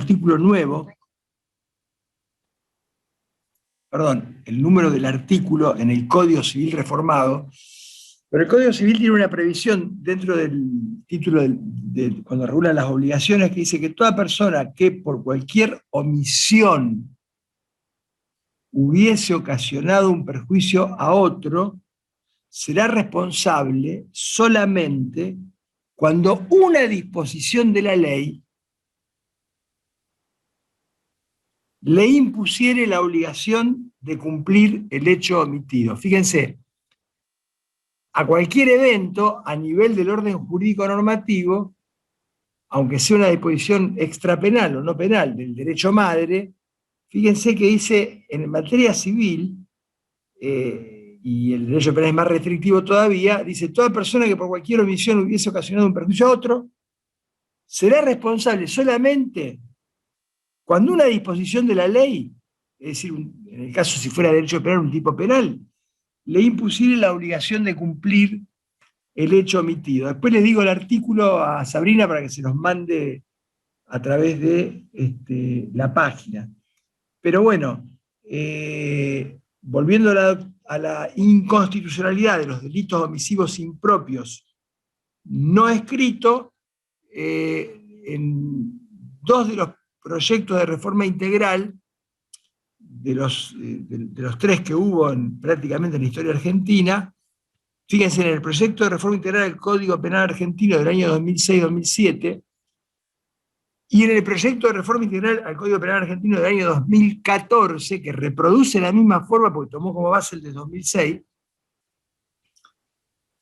artículo nuevo, perdón, el número del artículo en el Código Civil reformado, pero el Código Civil tiene una previsión dentro del título cuando regula las obligaciones, que dice que toda persona que por cualquier omisión hubiese ocasionado un perjuicio a otro, será responsable solamente cuando una disposición de la ley le impusiere la obligación de cumplir el hecho omitido. Fíjense, a cualquier evento a nivel del orden jurídico normativo, aunque sea una disposición extrapenal o no penal del derecho madre, fíjense que dice en materia civil, y el derecho penal es más restrictivo todavía, dice: toda persona que por cualquier omisión hubiese ocasionado un perjuicio a otro, será responsable solamente cuando una disposición de la ley, es decir, en el caso si fuera derecho penal un tipo penal, le impusiera la obligación de cumplir el hecho omitido. Después les digo el artículo a Sabrina para que se los mande a través de la página. Pero bueno, volviendo a la inconstitucionalidad de los delitos omisivos impropios no escritos, en dos de los proyectos de reforma integral, de los tres que hubo prácticamente en la historia argentina, fíjense, en el proyecto de reforma integral del Código Penal argentino del año 2006-2007, y en el proyecto de reforma integral al Código Penal argentino del año 2014, que reproduce la misma forma porque tomó como base el de 2006,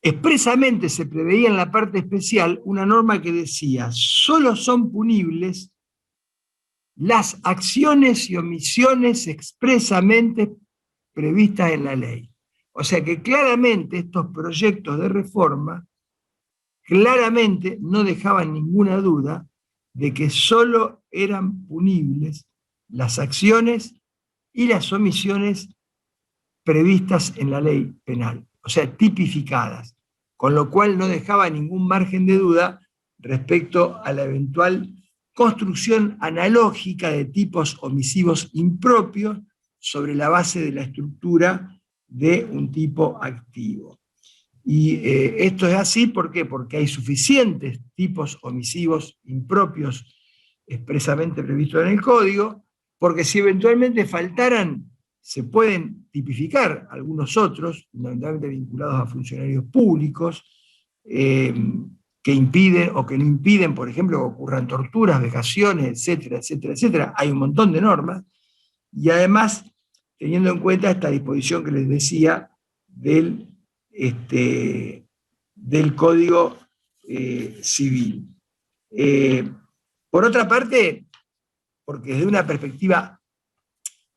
expresamente se preveía en la parte especial una norma que decía: solo son punibles las acciones y omisiones expresamente previstas en la ley. O sea que claramente estos proyectos de reforma claramente no dejaban ninguna duda de que solo eran punibles las acciones y las omisiones previstas en la ley penal, o sea, tipificadas, con lo cual no dejaba ningún margen de duda respecto a la eventual construcción analógica de tipos omisivos impropios sobre la base de la estructura de un tipo activo. Y esto es así, ¿por qué? Porque hay suficientes tipos omisivos impropios expresamente previstos en el código, porque si eventualmente faltaran, se pueden tipificar algunos otros, fundamentalmente vinculados a funcionarios públicos, que impiden o que no impiden, por ejemplo, que ocurran torturas, vejaciones, etcétera, etcétera, etcétera. Hay un montón de normas, y además, teniendo en cuenta esta disposición que les decía del Código Civil. Por otra parte, porque desde una perspectiva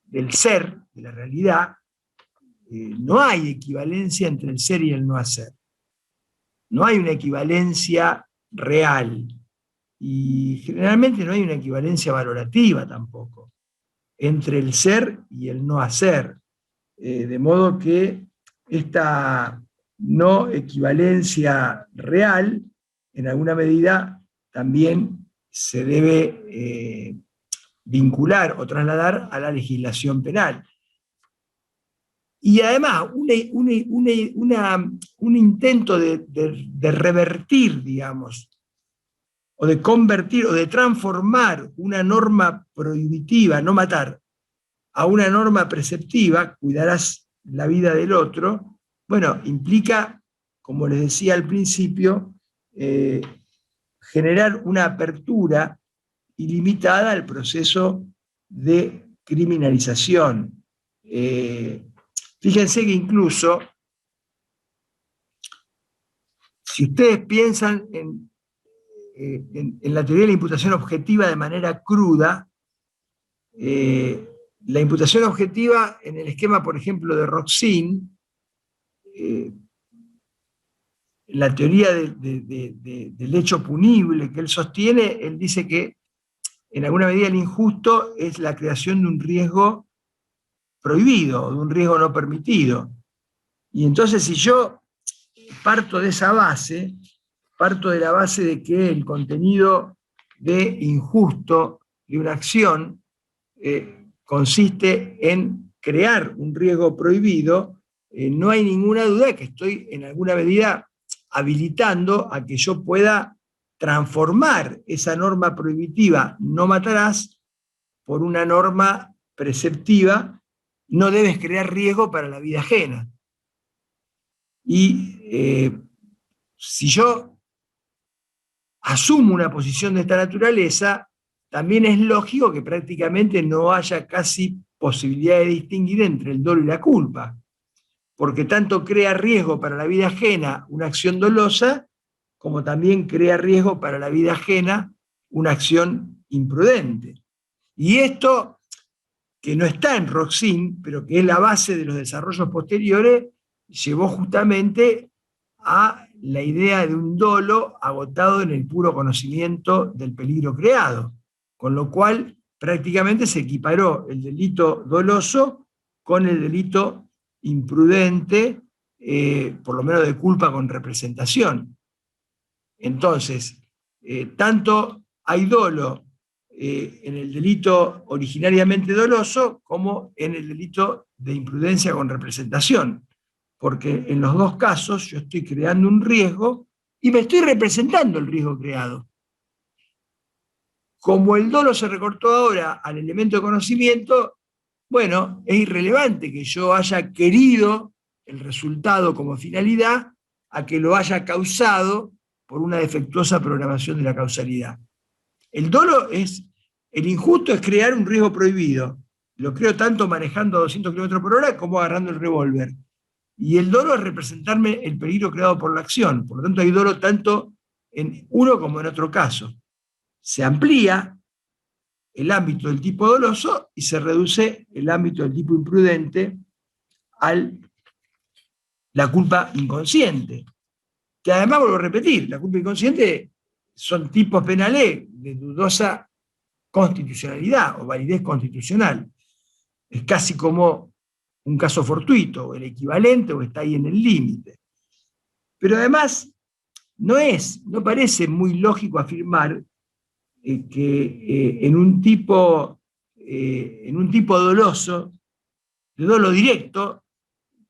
del ser, de la realidad, no hay equivalencia entre el ser y el no hacer. No hay una equivalencia real. Y generalmente no hay una equivalencia valorativa tampoco entre el ser y el no hacer. De modo que esta no equivalencia real, en alguna medida, también se debe vincular o trasladar a la legislación penal. Y además, un intento de revertir, digamos, o de convertir, o de transformar una norma prohibitiva, no matar, a una norma preceptiva, cuidarás la vida del otro, bueno, implica, como les decía al principio, generar una apertura ilimitada al proceso de criminalización. Fíjense que incluso, si ustedes piensan en la teoría de la imputación objetiva de manera cruda, la imputación objetiva en el esquema, por ejemplo, de Roxin, la teoría del hecho punible que él sostiene, él dice que en alguna medida el injusto es la creación de un riesgo prohibido, de un riesgo no permitido. Y entonces, si yo parto de esa base, parto de la base de que el contenido de injusto de una acción consiste en crear un riesgo prohibido, no hay ninguna duda que estoy en alguna medida habilitando a que yo pueda transformar esa norma prohibitiva, no matarás, por una norma preceptiva, no debes crear riesgo para la vida ajena. Y si yo asumo una posición de esta naturaleza, también es lógico que prácticamente no haya casi posibilidad de distinguir entre el dolo y la culpa, porque tanto crea riesgo para la vida ajena una acción dolosa, como también crea riesgo para la vida ajena una acción imprudente. Y esto, que no está en Roxin, pero que es la base de los desarrollos posteriores, llevó justamente a la idea de un dolo agotado en el puro conocimiento del peligro creado, con lo cual prácticamente se equiparó el delito doloso con el delito imprudente, por lo menos de culpa con representación. Entonces, tanto hay dolo en el delito originariamente doloso como en el delito de imprudencia con representación, porque en los dos casos yo estoy creando un riesgo y me estoy representando el riesgo creado. Como el dolo se recortó ahora al elemento de conocimiento, bueno, es irrelevante que yo haya querido el resultado como finalidad a que lo haya causado por una defectuosa programación de la causalidad. El dolo es, el injusto es crear un riesgo prohibido. Lo creo tanto manejando a 200 km por hora como agarrando el revólver. Y el dolo es representarme el peligro creado por la acción. Por lo tanto, hay dolo tanto en uno como en otro caso. Se amplía el ámbito del tipo doloso y se reduce el ámbito del tipo imprudente a la culpa inconsciente. Que además, vuelvo a repetir, la culpa inconsciente son tipos penales de dudosa constitucionalidad o validez constitucional. Es casi como un caso fortuito, o el equivalente, o está ahí en el límite. Pero además, no parece muy lógico afirmar que en un tipo doloso, de dolo directo,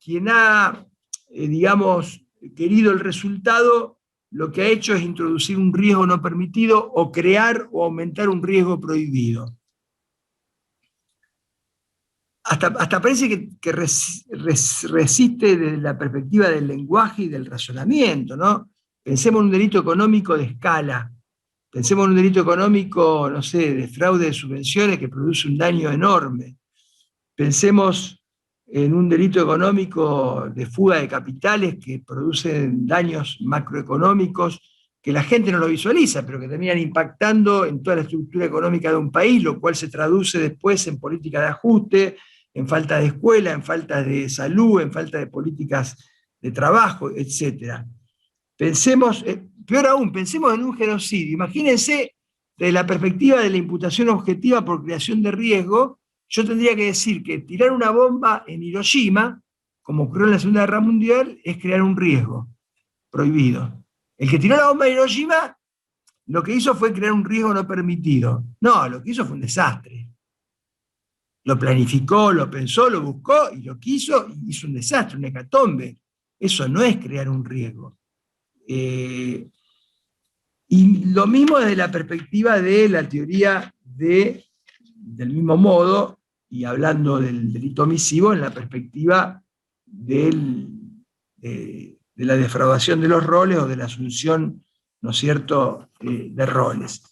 quien ha, digamos, querido el resultado, lo que ha hecho es introducir un riesgo no permitido o crear o aumentar un riesgo prohibido. Hasta parece que resiste desde la perspectiva del lenguaje y del razonamiento, ¿no? Pensemos en un delito económico de escala, pensemos en un delito económico, no sé, de fraude de subvenciones que produce un daño enorme. Pensemos en un delito económico de fuga de capitales que producen daños macroeconómicos que la gente no lo visualiza, pero que terminan impactando en toda la estructura económica de un país, lo cual se traduce después en política de ajuste, en falta de escuela, en falta de salud, en falta de políticas de trabajo, etc. Pensemos, peor aún, pensemos en un genocidio. Imagínense, desde la perspectiva de la imputación objetiva por creación de riesgo, yo tendría que decir que tirar una bomba en Hiroshima, como ocurrió en la Segunda Guerra Mundial, es crear un riesgo prohibido. El que tiró la bomba en Hiroshima, lo que hizo fue crear un riesgo no permitido. No, lo que hizo fue un desastre. Lo planificó, lo pensó, lo buscó y lo quiso y hizo un desastre, un hecatombe. Eso no es crear un riesgo. Y lo mismo desde la perspectiva de la teoría del mismo modo, y hablando del delito omisivo, en la perspectiva de la defraudación de los roles o de la asunción, ¿no es cierto?, de roles.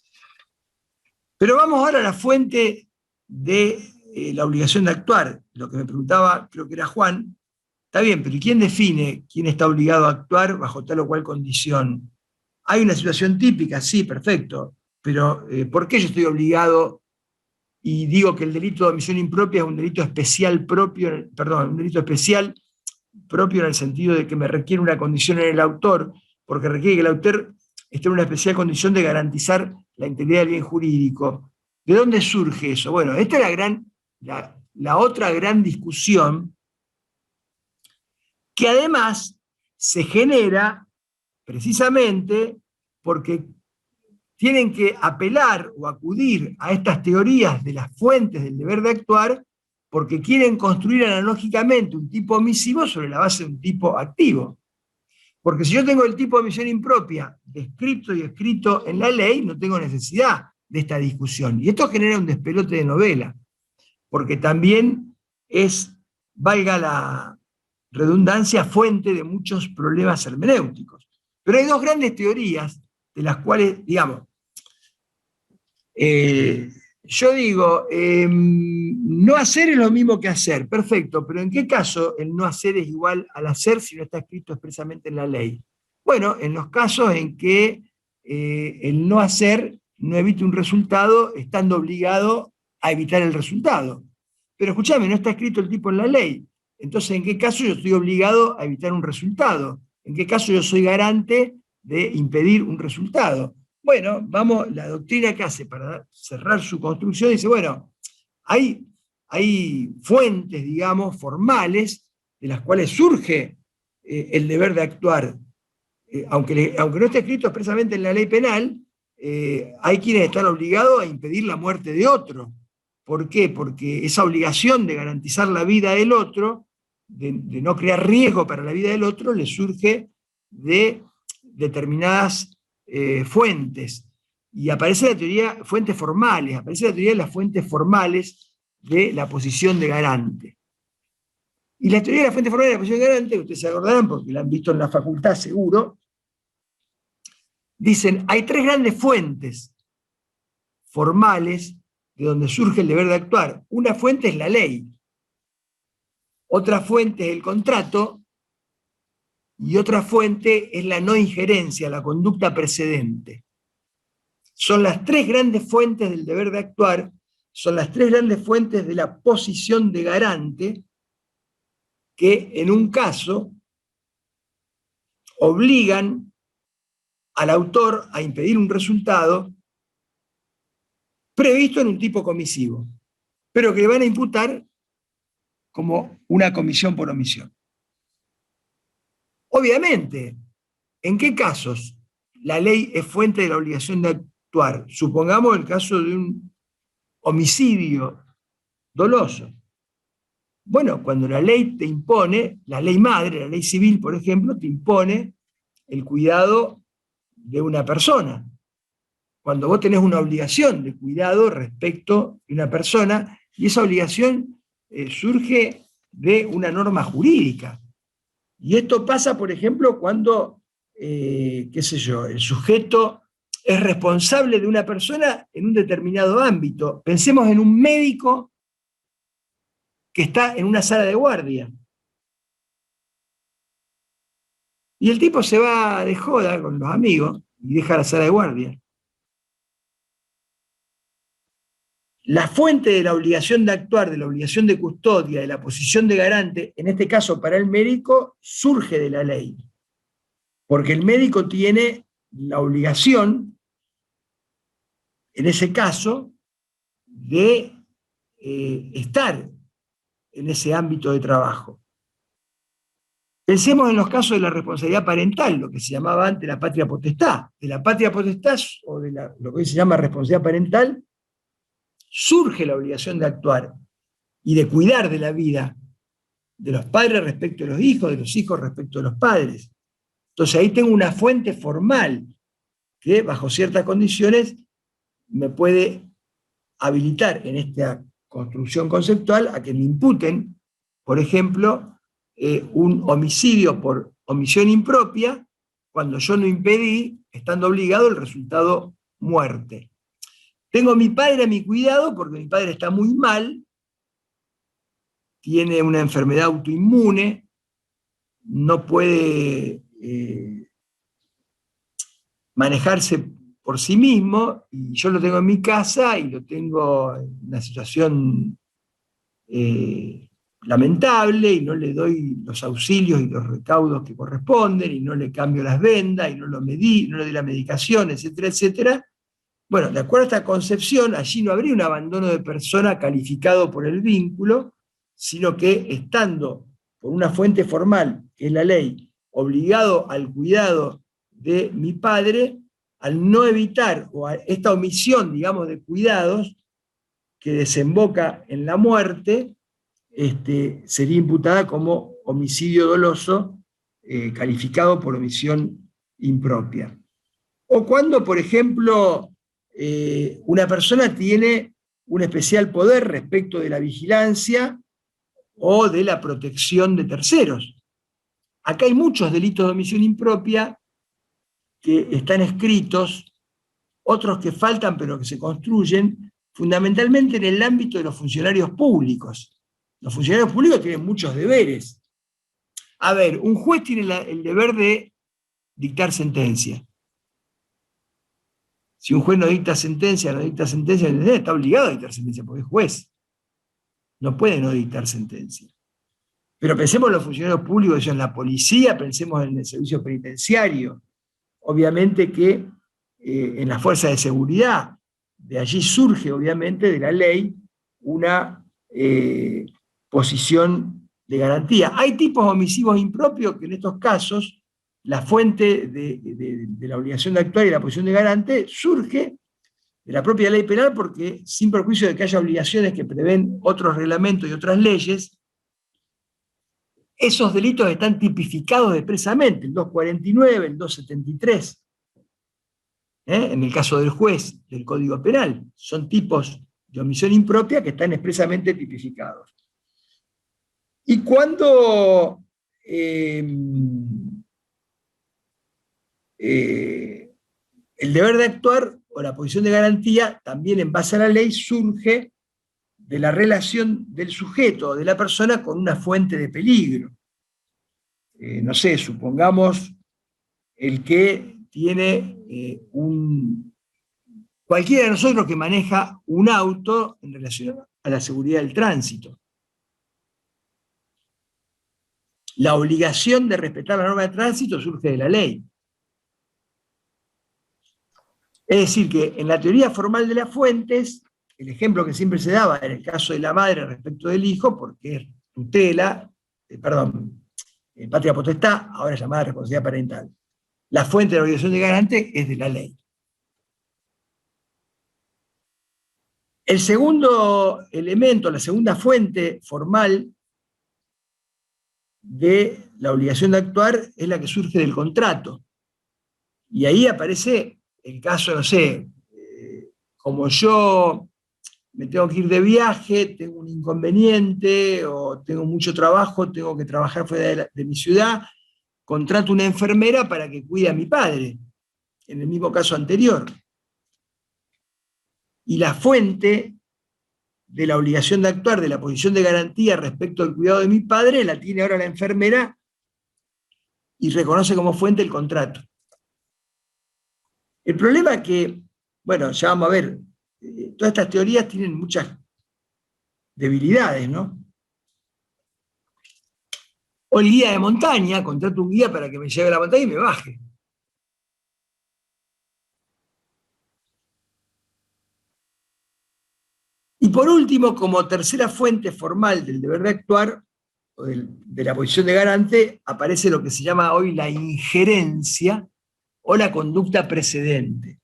Pero vamos ahora a la fuente de la obligación de actuar. Lo que me preguntaba, creo que era Juan, está bien, pero ¿quién define quién está obligado a actuar bajo tal o cual condición? ¿Hay una situación típica? Sí, perfecto, pero ¿por qué yo estoy obligado y digo que el delito de omisión impropia es un delito especial propio, perdón, un delito especial propio en el sentido de que me requiere una condición en el autor, porque requiere que el autor esté en una especial condición de garantizar la integridad del bien jurídico? ¿De dónde surge eso? Bueno, esta es la otra gran discusión, que además se genera precisamente porque tienen que apelar o acudir a estas teorías de las fuentes del deber de actuar porque quieren construir analógicamente un tipo omisivo sobre la base de un tipo activo. Porque si yo tengo el tipo de omisión impropia descrito y escrito en la ley, no tengo necesidad de esta discusión. Y esto genera un despelote de novela, porque también es, valga la redundancia, fuente de muchos problemas hermenéuticos. Pero hay dos grandes teorías de las cuales, digamos, yo digo, no hacer es lo mismo que hacer, perfecto, pero ¿en qué caso el no hacer es igual al hacer si no está escrito expresamente en la ley? Bueno, en los casos en que el no hacer no evite un resultado estando obligado a evitar el resultado. Pero escúchame, no está escrito el tipo en la ley. Entonces, ¿en qué caso yo estoy obligado a evitar un resultado? ¿En qué caso yo soy garante de impedir un resultado? Bueno, vamos, la doctrina que hace para cerrar su construcción dice, bueno, hay fuentes, digamos, formales de las cuales surge el deber de actuar. Aunque no esté escrito expresamente en la ley penal, hay quienes están obligados a impedir la muerte de otro. ¿Por qué? Porque esa obligación de garantizar la vida del otro, de no crear riesgo para la vida del otro, le surge de determinadas fuentes. Y aparece la teoría, fuentes formales, aparece la teoría de las fuentes formales de la posición de garante. Y la teoría de la fuente formal de la posición de garante, ustedes se acordarán porque la han visto en la facultad seguro, dicen, hay tres grandes fuentes formales de donde surge el deber de actuar. Una fuente es la ley, otra fuente es el contrato, y otra fuente es la no injerencia, la conducta precedente. Son las tres grandes fuentes del deber de actuar, son las tres grandes fuentes de la posición de garante que en un caso obligan al autor a impedir un resultado previsto en un tipo comisivo, pero que le van a imputar como una comisión por omisión. Obviamente, ¿en qué casos la ley es fuente de la obligación de actuar? Supongamos el caso de un homicidio doloso. Bueno, cuando la ley te impone, la ley madre, la ley civil, por ejemplo, te impone el cuidado de una persona. Cuando vos tenés una obligación de cuidado respecto de una persona, y esa obligación surge de una norma jurídica. Y esto pasa, por ejemplo, cuando, qué sé yo, el sujeto es responsable de una persona en un determinado ámbito. Pensemos en un médico que está en una sala de guardia. Y el tipo se va de joda con los amigos y deja la sala de guardia. La fuente de la obligación de actuar, de la obligación de custodia, de la posición de garante, en este caso para el médico, surge de la ley. Porque el médico tiene la obligación, en ese caso, de estar en ese ámbito de trabajo. Pensemos en los casos de la responsabilidad parental, lo que se llamaba antes la patria potestad. De la patria potestad, o de lo que hoy se llama responsabilidad parental, surge la obligación de actuar y de cuidar de la vida de los padres respecto de los hijos respecto de los padres. Entonces ahí tengo una fuente formal que bajo ciertas condiciones me puede habilitar en esta construcción conceptual a que me imputen, por ejemplo, un homicidio por omisión impropia, cuando yo no impedí, estando obligado, el resultado muerte. Tengo a mi padre a mi cuidado porque mi padre está muy mal, tiene una enfermedad autoinmune, no puede manejarse por sí mismo, y yo lo tengo en mi casa y lo tengo en una situación lamentable, y no le doy los auxilios y los recaudos que corresponden, y no le cambio las vendas, y no le doy la medicación, etcétera, etcétera. Bueno, de acuerdo a esta concepción, allí no habría un abandono de persona calificado por el vínculo, sino que estando por una fuente formal, que es la ley, obligado al cuidado de mi padre, al no evitar, o a esta omisión, digamos, de cuidados, que desemboca en la muerte, sería imputada como homicidio doloso, calificado por omisión impropia. O cuando, por ejemplo, una persona tiene un especial poder respecto de la vigilancia o de la protección de terceros. Acá hay muchos delitos de omisión impropia que están escritos, otros que faltan pero que se construyen, fundamentalmente en el ámbito de los funcionarios públicos. Los funcionarios públicos tienen muchos deberes. A ver, un juez tiene el deber de dictar sentencia. Si un juez no dicta sentencia, está obligado a dictar sentencia porque es juez. No puede no dictar sentencia. Pero pensemos en los funcionarios públicos, en la policía, pensemos en el servicio penitenciario. Obviamente que en las fuerzas de seguridad, de allí surge obviamente de la ley una posición de garantía. Hay tipos omisivos impropios que en estos casos la fuente de la obligación de actuar y la posición de garante surge de la propia ley penal, porque sin perjuicio de que haya obligaciones que prevén otros reglamentos y otras leyes, esos delitos están tipificados expresamente, el 249, el 273. En el caso del juez, del Código Penal, son tipos de omisión impropia que están expresamente tipificados. Y cuando el deber de actuar o la posición de garantía, también en base a la ley, surge de la relación del sujeto o de la persona con una fuente de peligro. No sé, supongamos el que tiene cualquiera de nosotros que maneja un auto en relación a la seguridad del tránsito. La obligación de respetar la norma de tránsito surge de la ley. Es decir, que en la teoría formal de las fuentes, el ejemplo que siempre se daba en el caso de la madre respecto del hijo, porque es tutela, patria potestad, ahora llamada responsabilidad parental. La fuente de la obligación de garante es de la ley. El segundo elemento, la segunda fuente formal de la obligación de actuar es la que surge del contrato. Y ahí aparece el caso, no sé, como yo me tengo que ir de viaje, tengo un inconveniente o tengo mucho trabajo, tengo que trabajar fuera de mi ciudad, contrato una enfermera para que cuide a mi padre, en el mismo caso anterior. Y la fuente de la obligación de actuar, de la posición de garantía respecto al cuidado de mi padre, la tiene ahora la enfermera y reconoce como fuente el contrato. El problema es que, bueno, ya vamos a ver, todas estas teorías tienen muchas debilidades, ¿no? O el guía de montaña, contrato un guía para que me lleve a la montaña y me baje. Y por último, como tercera fuente formal del deber de actuar, o de la posición de garante, aparece lo que se llama hoy la injerencia o la conducta precedente.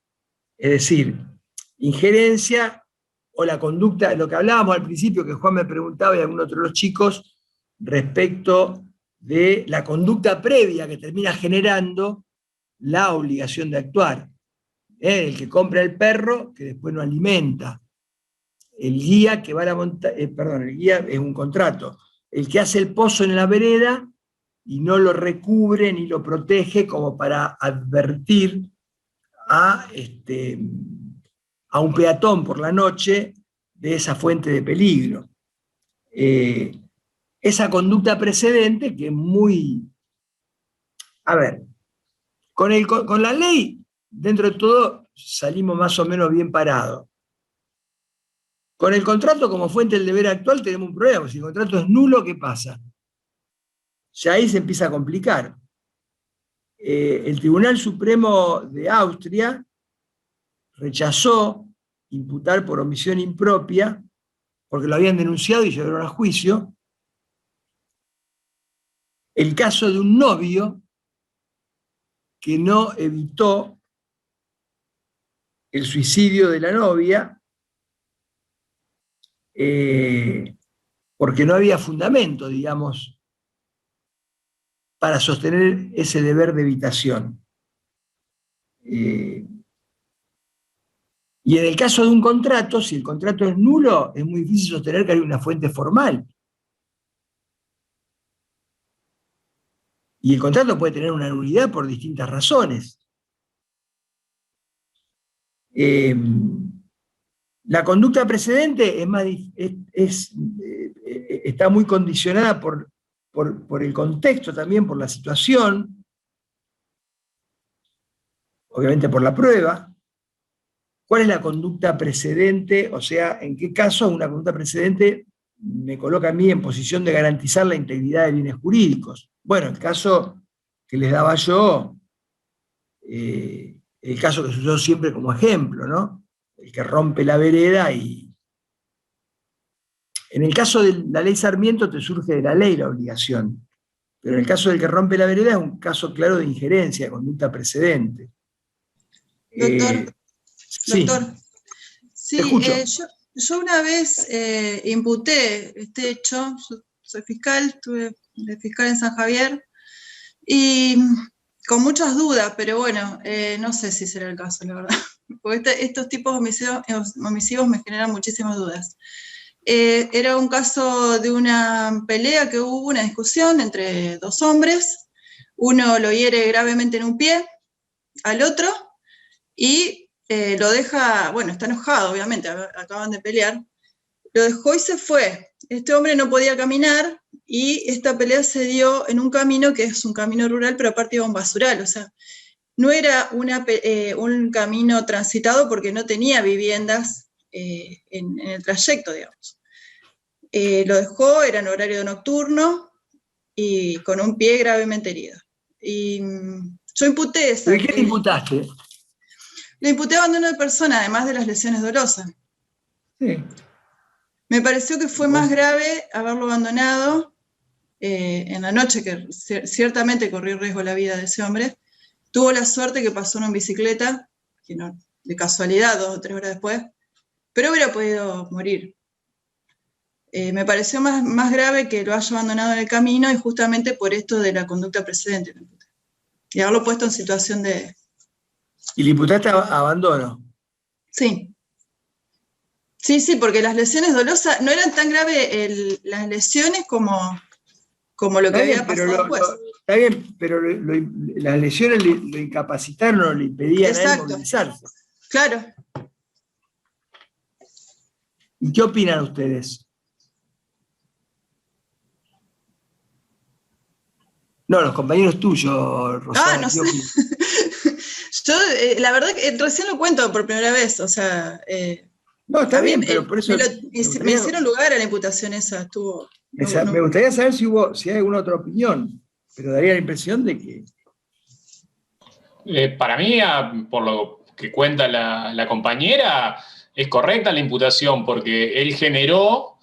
Es decir, injerencia o la conducta, lo que hablábamos al principio, que Juan me preguntaba y algún otro de los chicos, respecto de la conducta previa que termina generando la obligación de actuar. El que compra el perro, que después no alimenta. El guía que va a la montaña, el guía es un contrato. El que hace el pozo en la vereda y no lo recubre ni lo protege como para advertir a un peatón por la noche de esa fuente de peligro. Esa conducta precedente que es muy... A ver, con la ley, dentro de todo, salimos más o menos bien parados. Con el contrato como fuente del deber actual tenemos un problema, si el contrato es nulo, ¿qué pasa? Ya ahí se empieza a complicar. El Tribunal Supremo de Austria rechazó imputar por omisión impropia, porque lo habían denunciado y llevaron a juicio, el caso de un novio que no evitó el suicidio de la novia, porque no había fundamento, digamos, para sostener ese deber de evitación. Y en el caso de un contrato, si el contrato es nulo, es muy difícil sostener que hay una fuente formal. Y el contrato puede tener una nulidad por distintas razones. La conducta precedente está muy condicionada por el contexto también, por la situación, obviamente por la prueba. ¿Cuál es la conducta precedente? O sea, ¿en qué caso una conducta precedente me coloca a mí en posición de garantizar la integridad de bienes jurídicos? Bueno, el caso que les daba yo, el caso que se usó siempre como ejemplo, ¿no? El que rompe la vereda y... En el caso de la ley Sarmiento te surge de la ley la obligación, pero en el caso del que rompe la vereda es un caso claro de injerencia, de conducta precedente. Doctor, Sí, doctor, sí, te escucho. yo una vez imputé este hecho, yo soy fiscal, estuve de fiscal en San Javier, y con muchas dudas, pero bueno, no sé si será el caso, la verdad, porque estos tipos homicidios me generan muchísimas dudas. Era un caso de una pelea que hubo, una discusión entre dos hombres, uno lo hiere gravemente en un pie al otro y lo deja, bueno, está enojado obviamente, acaban de pelear, lo dejó y se fue. Este hombre no podía caminar y esta pelea se dio en un camino que es un camino rural, pero aparte iba un basural, o sea, no era un camino transitado porque no tenía viviendas en el trayecto, digamos. Lo dejó, era en horario nocturno y con un pie gravemente herido. Y yo imputé esa. ¿De qué te imputaste? Le imputé abandono de persona, además de las lesiones dolosas. Sí. Me pareció que fue más grave haberlo abandonado en la noche, que ciertamente corrió riesgo la vida de ese hombre. Tuvo la suerte que pasó en bicicleta, que no, de casualidad, 2 o 3 horas después, pero hubiera podido morir. Me pareció más grave que lo haya abandonado en el camino y justamente por esto de la conducta precedente. Y haberlo puesto en situación de... ¿Y le imputaste abandono? Sí. Sí, porque las lesiones dolosas no eran tan graves las lesiones como lo que había pasado después. Está bien, pero las lesiones lo incapacitaron o le impedían a él movilizarse. Claro. ¿Y qué opinan ustedes? No, los compañeros tuyos, Rosana. No sé. Yo, la verdad, que recién lo cuento por primera vez, o sea... no, está bien, pero por eso... Me hicieron lugar a la imputación esa, estuvo... Me gustaría saber si hay alguna otra opinión, pero daría la impresión de que... Para mí, por lo que cuenta la compañera, es correcta la imputación, porque él generó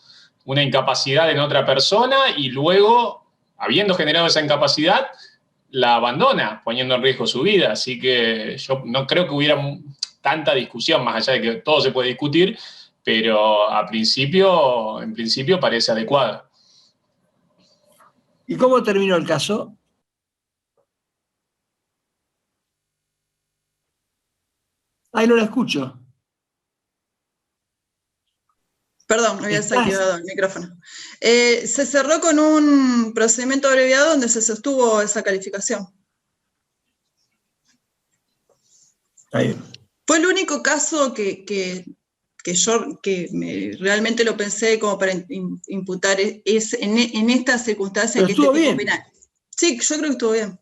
una incapacidad en otra persona y luego, habiendo generado esa incapacidad, la abandona, poniendo en riesgo su vida. Así que yo no creo que hubiera tanta discusión, más allá de que todo se puede discutir, pero en principio parece adecuada. ¿Y cómo terminó el caso? Ay, no la escucho. Perdón, me había desactivado el micrófono. Se cerró con un procedimiento abreviado donde se sostuvo esa calificación. Está bien. Fue el único caso que realmente lo pensé como para imputar en estas circunstancias. Pero estuvo bien. Penal. Sí, yo creo que estuvo bien.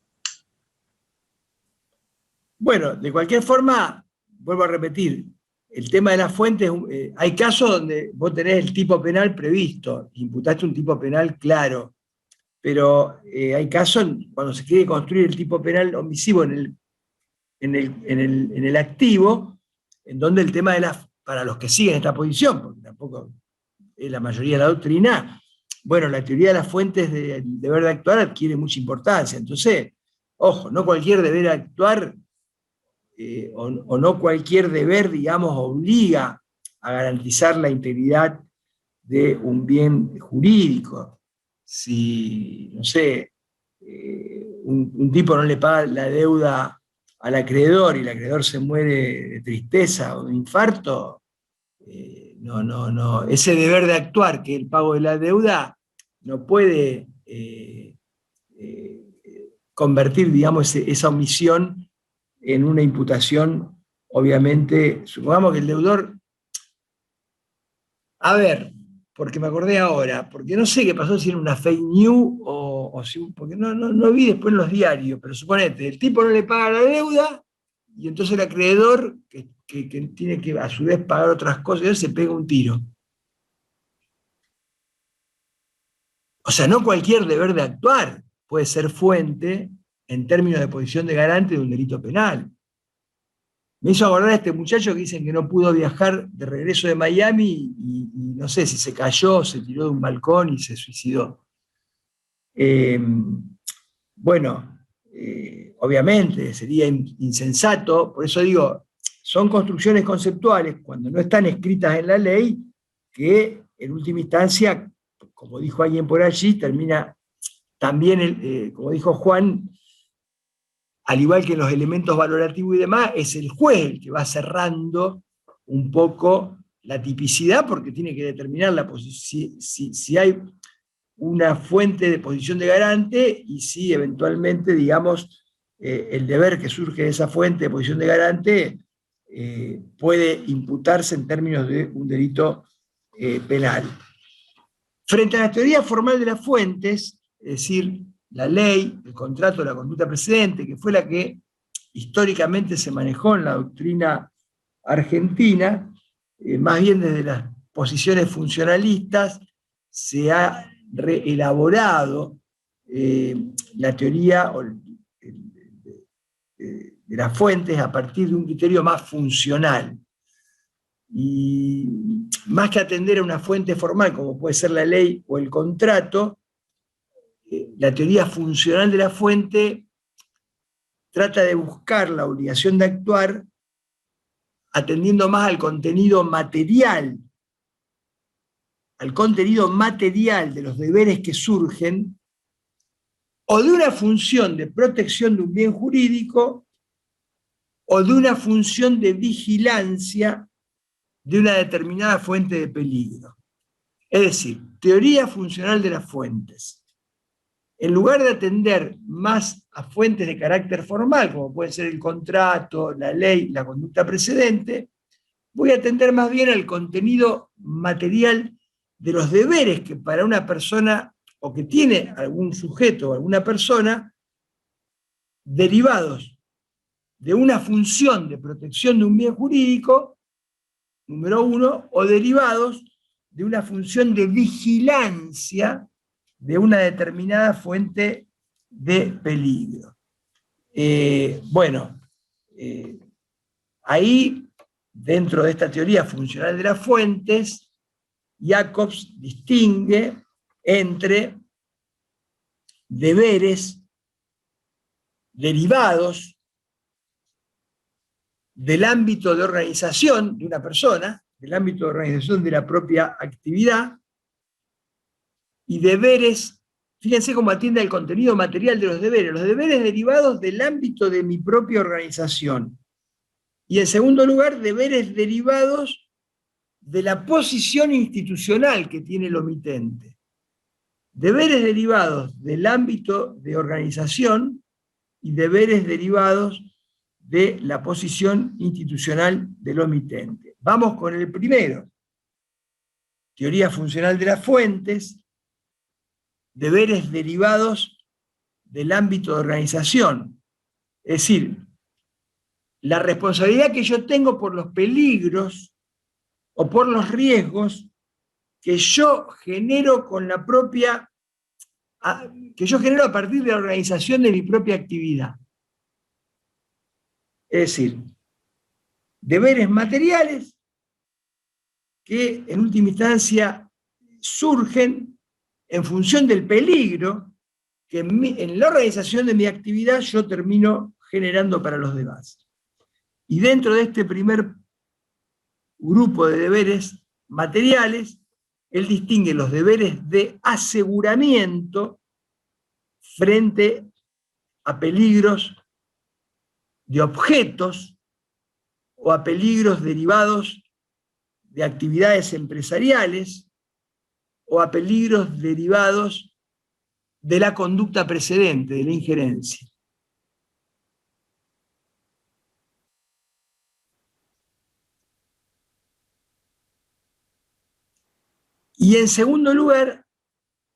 Bueno, de cualquier forma, vuelvo a repetir, el tema de las fuentes, hay casos donde vos tenés el tipo penal previsto, imputaste un tipo penal claro, pero hay casos cuando se quiere construir el tipo penal omisivo en el activo, en donde el tema de para los que siguen esta posición, porque tampoco es la mayoría de la doctrina, bueno, la teoría de las fuentes del deber de actuar adquiere mucha importancia. Entonces, ojo, no cualquier deber actuar o no cualquier deber, digamos, obliga a garantizar la integridad de un bien jurídico. Si, no sé, un tipo no le paga la deuda al acreedor y el acreedor se muere de tristeza o de infarto, no, ese deber de actuar, que es el pago de la deuda, no puede convertir, digamos, esa omisión en una imputación, obviamente. Supongamos que el deudor, a ver, porque me acordé ahora, porque no sé qué pasó, si era una fake news o si, porque no vi después en los diarios, pero suponete, el tipo no le paga la deuda y entonces el acreedor, que tiene que a su vez pagar otras cosas, él se pega un tiro. O sea, no cualquier deber de actuar puede ser fuente, en términos de posición de garante, de un delito penal. Me hizo acordar a este muchacho que dicen que no pudo viajar de regreso de Miami y no sé si se cayó, se tiró de un balcón y se suicidó. Bueno, obviamente sería insensato, por eso digo, son construcciones conceptuales, cuando no están escritas en la ley, que en última instancia, como dijo alguien por allí, termina también, como dijo Juan, al igual que en los elementos valorativos y demás, es el juez el que va cerrando un poco la tipicidad, porque tiene que determinar si hay una fuente de posición de garante y si eventualmente, digamos, el deber que surge de esa fuente de posición de garante puede imputarse en términos de un delito penal. Frente a la teoría formal de las fuentes, es decir, la ley, el contrato, la conducta precedente, que fue la que históricamente se manejó en la doctrina argentina, más bien desde las posiciones funcionalistas, se ha reelaborado la teoría de las fuentes a partir de un criterio más funcional. Y más que atender a una fuente formal, como puede ser la ley o el contrato, la teoría funcional de la fuente trata de buscar la obligación de actuar atendiendo más al contenido material de los deberes que surgen, o de una función de protección de un bien jurídico, o de una función de vigilancia de una determinada fuente de peligro. Es decir, teoría funcional de las fuentes. En lugar de atender más a fuentes de carácter formal, como puede ser el contrato, la ley, la conducta precedente, voy a atender más bien al contenido material de los deberes que para una persona, o que tiene algún sujeto o alguna persona, derivados de una función de protección de un bien jurídico, número uno, o derivados de una función de vigilancia de una determinada fuente de peligro. Ahí, dentro de esta teoría funcional de las fuentes, Jacobs distingue entre deberes derivados del ámbito de organización de una persona, del ámbito de organización de la propia actividad, y deberes, fíjense cómo atiende al contenido material de los deberes derivados del ámbito de mi propia organización. Y en segundo lugar, deberes derivados de la posición institucional que tiene el omitente. Deberes derivados del ámbito de organización y deberes derivados de la posición institucional del omitente. Vamos con el primero. Teoría funcional de las fuentes, deberes derivados del ámbito de organización. Es decir, la responsabilidad que yo tengo por los peligros o por los riesgos que yo genero con la propia, que yo genero a partir de la organización de mi propia actividad. Es decir, deberes materiales que en última instancia surgen en función del peligro que en la organización de mi actividad yo termino generando para los demás. Y dentro de este primer grupo de deberes materiales, él distingue los deberes de aseguramiento frente a peligros de objetos o a peligros derivados de actividades empresariales o a peligros derivados de la conducta precedente, de la injerencia. Y en segundo lugar,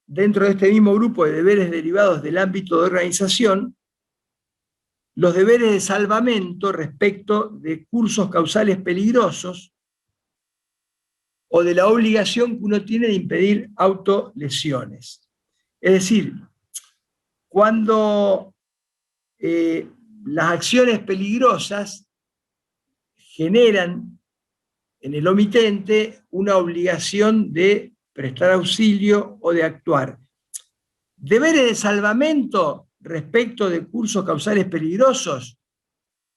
dentro de este mismo grupo de deberes derivados del ámbito de organización, los deberes de salvamento respecto de cursos causales peligrosos o de la obligación que uno tiene de impedir autolesiones. Es decir, cuando las acciones peligrosas generan en el omitente una obligación de prestar auxilio o de actuar. Deberes de salvamento respecto de cursos causales peligrosos,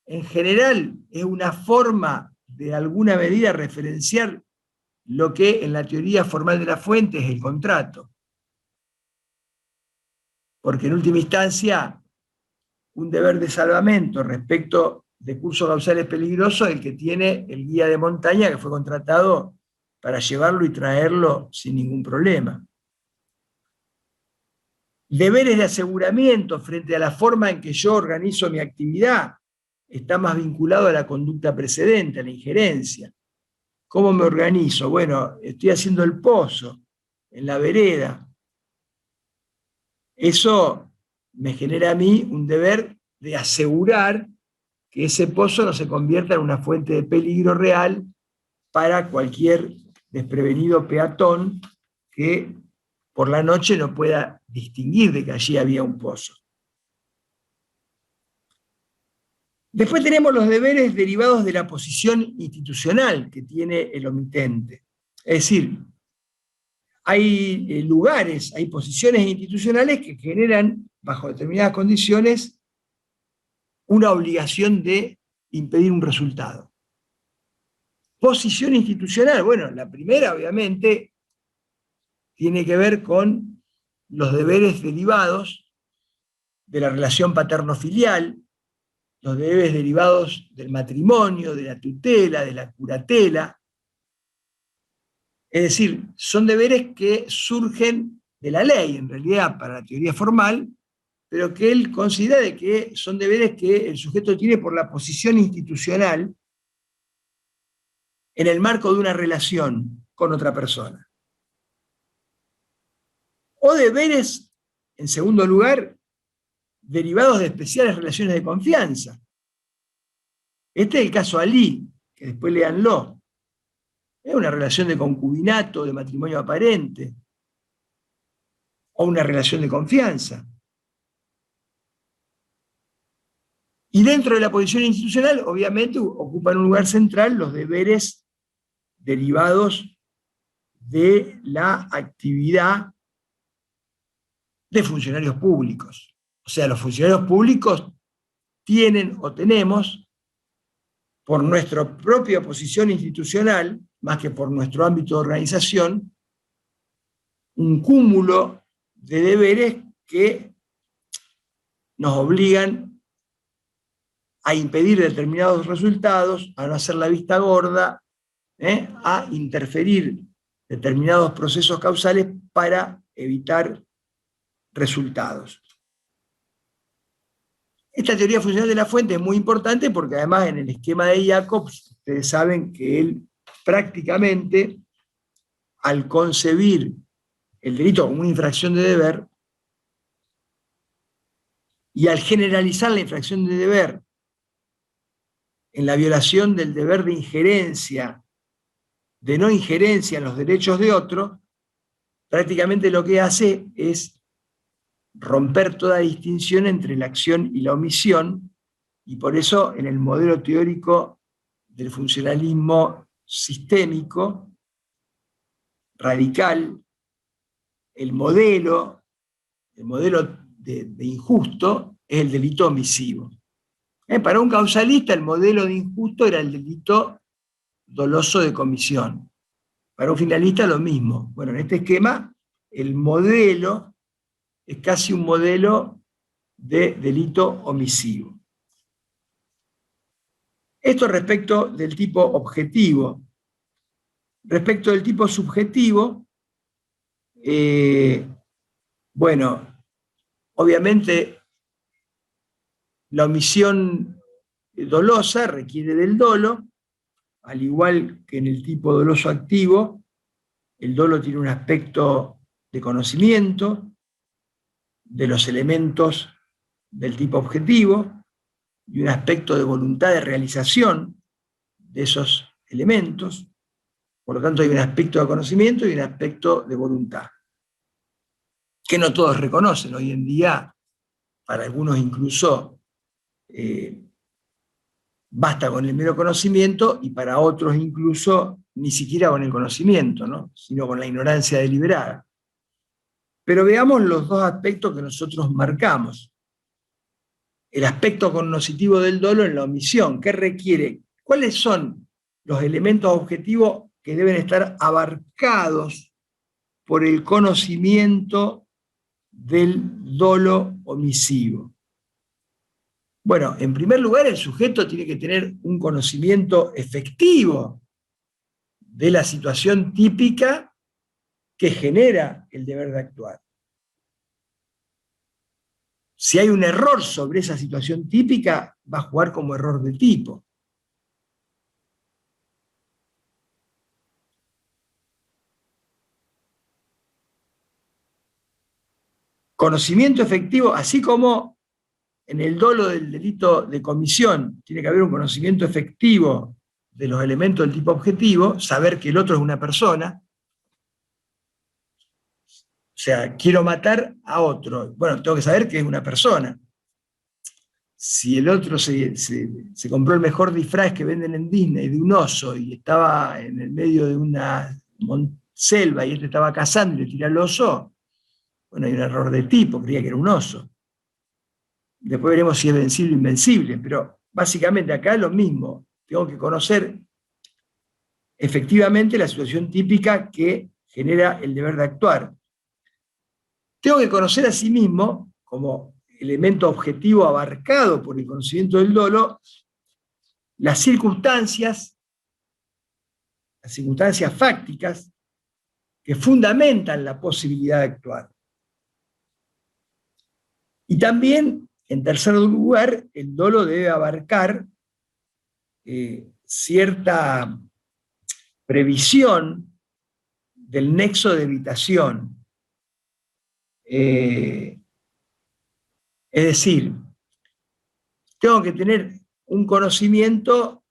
en general es una forma de alguna medida referenciar lo que en la teoría formal de la fuente es el contrato. Porque en última instancia, un deber de salvamento respecto de cursos causales peligrosos es el que tiene el guía de montaña que fue contratado para llevarlo y traerlo sin ningún problema. Deberes de aseguramiento frente a la forma en que yo organizo mi actividad está más vinculado a la conducta precedente, a la injerencia. ¿Cómo me organizo? Bueno, estoy haciendo el pozo en la vereda. Eso me genera a mí un deber de asegurar que ese pozo no se convierta en una fuente de peligro real para cualquier desprevenido peatón que por la noche no pueda distinguir de que allí había un pozo. Después tenemos los deberes derivados de la posición institucional que tiene el omitente. Es decir, hay lugares, hay posiciones institucionales que generan, bajo determinadas condiciones, una obligación de impedir un resultado. Posición institucional, bueno, la primera obviamente tiene que ver con los deberes derivados de la relación paterno-filial, los deberes derivados del matrimonio, de la tutela, de la curatela. Es decir, son deberes que surgen de la ley, en realidad, para la teoría formal, pero que él considera que son deberes que el sujeto tiene por la posición institucional en el marco de una relación con otra persona. O deberes, en segundo lugar, derivados de especiales relaciones de confianza. Este es el caso Ali, que después léanlo. Es una relación de concubinato, de matrimonio aparente, o una relación de confianza. Y dentro de la posición institucional, obviamente, ocupan un lugar central los deberes derivados de la actividad de funcionarios públicos. O sea, los funcionarios públicos tienen o tenemos, por nuestra propia posición institucional, más que por nuestro ámbito de organización, un cúmulo de deberes que nos obligan a impedir determinados resultados, a no hacer la vista gorda, a interferir determinados procesos causales para evitar resultados. Esta teoría funcional de la fuente es muy importante porque además en el esquema de Jacobs, ustedes saben que él prácticamente, al concebir el delito como una infracción de deber, y al generalizar la infracción de deber en la violación del deber de injerencia, de no injerencia en los derechos de otro, prácticamente lo que hace es romper toda distinción entre la acción y la omisión, y por eso en el modelo teórico del funcionalismo sistémico, radical, el modelo de injusto es el delito omisivo. Para un causalista el modelo de injusto era el delito doloso de comisión. Para un finalista lo mismo. Bueno, en este esquema el modelo es casi un modelo de delito omisivo. Esto respecto del tipo objetivo. Respecto del tipo subjetivo, bueno, obviamente la omisión dolosa requiere del dolo, al igual que en el tipo doloso activo, el dolo tiene un aspecto de conocimiento de los elementos del tipo objetivo y un aspecto de voluntad de realización de esos elementos. Por lo tanto, hay un aspecto de conocimiento y un aspecto de voluntad, que no todos reconocen. Hoy en día, para algunos incluso, basta con el mero conocimiento, y para otros incluso ni siquiera con el conocimiento, ¿no? Sino con la ignorancia deliberada. Pero veamos los dos aspectos que nosotros marcamos. El aspecto cognoscitivo del dolo en la omisión. ¿Qué requiere? ¿Cuáles son los elementos objetivos que deben estar abarcados por el conocimiento del dolo omisivo? Bueno, en primer lugar, el sujeto tiene que tener un conocimiento efectivo de la situación típica que genera el deber de actuar. Si hay un error sobre esa situación típica, va a jugar como error de tipo. Conocimiento efectivo, así como en el dolo del delito de comisión tiene que haber un conocimiento efectivo de los elementos del tipo objetivo, saber que el otro es una persona. O sea, quiero matar a otro. Bueno, tengo que saber que es una persona. Si el otro se compró el mejor disfraz que venden en Disney de un oso y estaba en el medio de una selva y este estaba cazando y le tira al oso, bueno, hay un error de tipo, creía que era un oso. Después veremos si es vencible o invencible, pero básicamente acá es lo mismo. Tengo que conocer efectivamente la situación típica que genera el deber de actuar. Tengo que conocer a sí mismo, como elemento objetivo abarcado por el conocimiento del dolo, las circunstancias fácticas que fundamentan la posibilidad de actuar. Y también, en tercer lugar, el dolo debe abarcar cierta previsión del nexo de evitación. Es decir, tengo que tener un conocimiento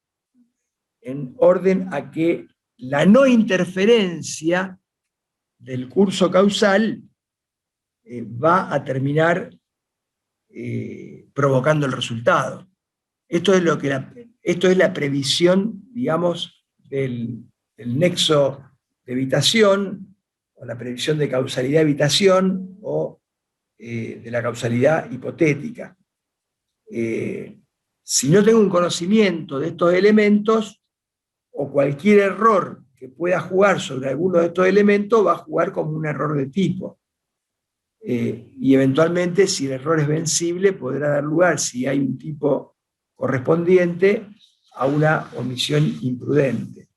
en orden a que la no interferencia del curso causal va a terminar provocando el resultado. Esto es la previsión, digamos, del nexo de evitación, o la previsión de causalidad-evitación, o de la causalidad hipotética. Si no tengo un conocimiento de estos elementos, o cualquier error que pueda jugar sobre alguno de estos elementos va a jugar como un error de tipo. Y eventualmente, si el error es vencible, podrá dar lugar, si hay un tipo correspondiente, a una omisión imprudente.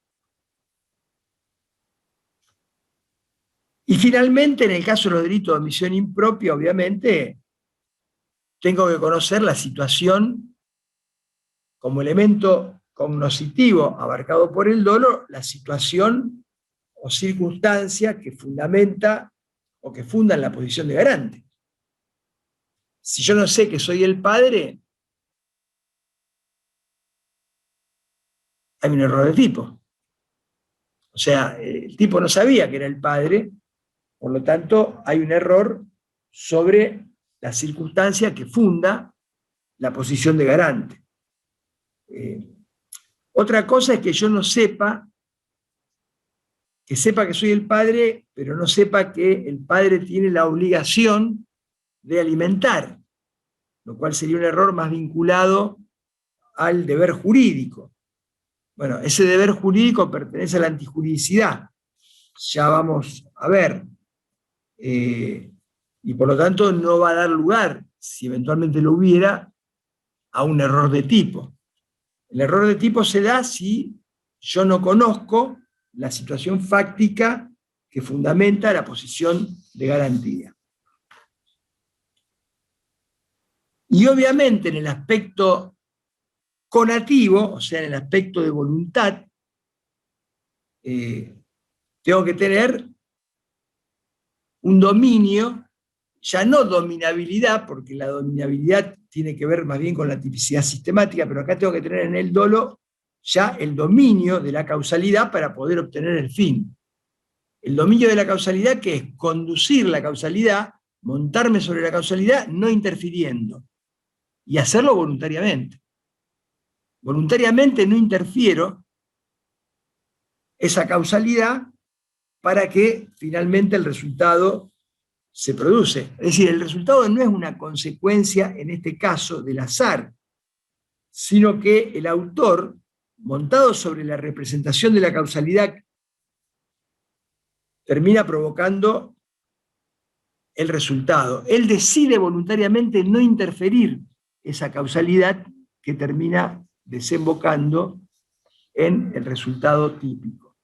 Y finalmente, en el caso de los delitos de omisión impropia, obviamente, tengo que conocer la situación como elemento cognoscitivo abarcado por el dolo, la situación o circunstancia que fundamenta o que fundan la posición de garante. Si yo no sé que soy el padre, hay un error de tipo. O sea, el tipo no sabía que era el padre, por lo tanto hay un error sobre la circunstancia que funda la posición de garante. Otra cosa es que yo no sepa, que soy el padre, pero no sepa que el padre tiene la obligación de alimentar, lo cual sería un error más vinculado al deber jurídico. Bueno, ese deber jurídico pertenece a la antijuridicidad. Ya vamos a ver. Y por lo tanto no va a dar lugar, si eventualmente lo hubiera, a un error de tipo. El error de tipo se da si yo no conozco la situación fáctica que fundamenta la posición de garantía. Y obviamente en el aspecto conativo, o sea, en el aspecto de voluntad, tengo que tener un dominio, ya no dominabilidad, porque la dominabilidad tiene que ver más bien con la tipicidad sistemática, pero acá tengo que tener en el dolo ya el dominio de la causalidad para poder obtener el fin. El dominio de la causalidad, que es conducir la causalidad, montarme sobre la causalidad, no interfiriendo, y hacerlo voluntariamente. Voluntariamente no interfiero esa causalidad para que finalmente el resultado se produce. Es decir, el resultado no es una consecuencia, en este caso, del azar, sino que el autor, montado sobre la representación de la causalidad, termina provocando el resultado. Él decide voluntariamente no interferir esa causalidad que termina desembocando en el resultado típico.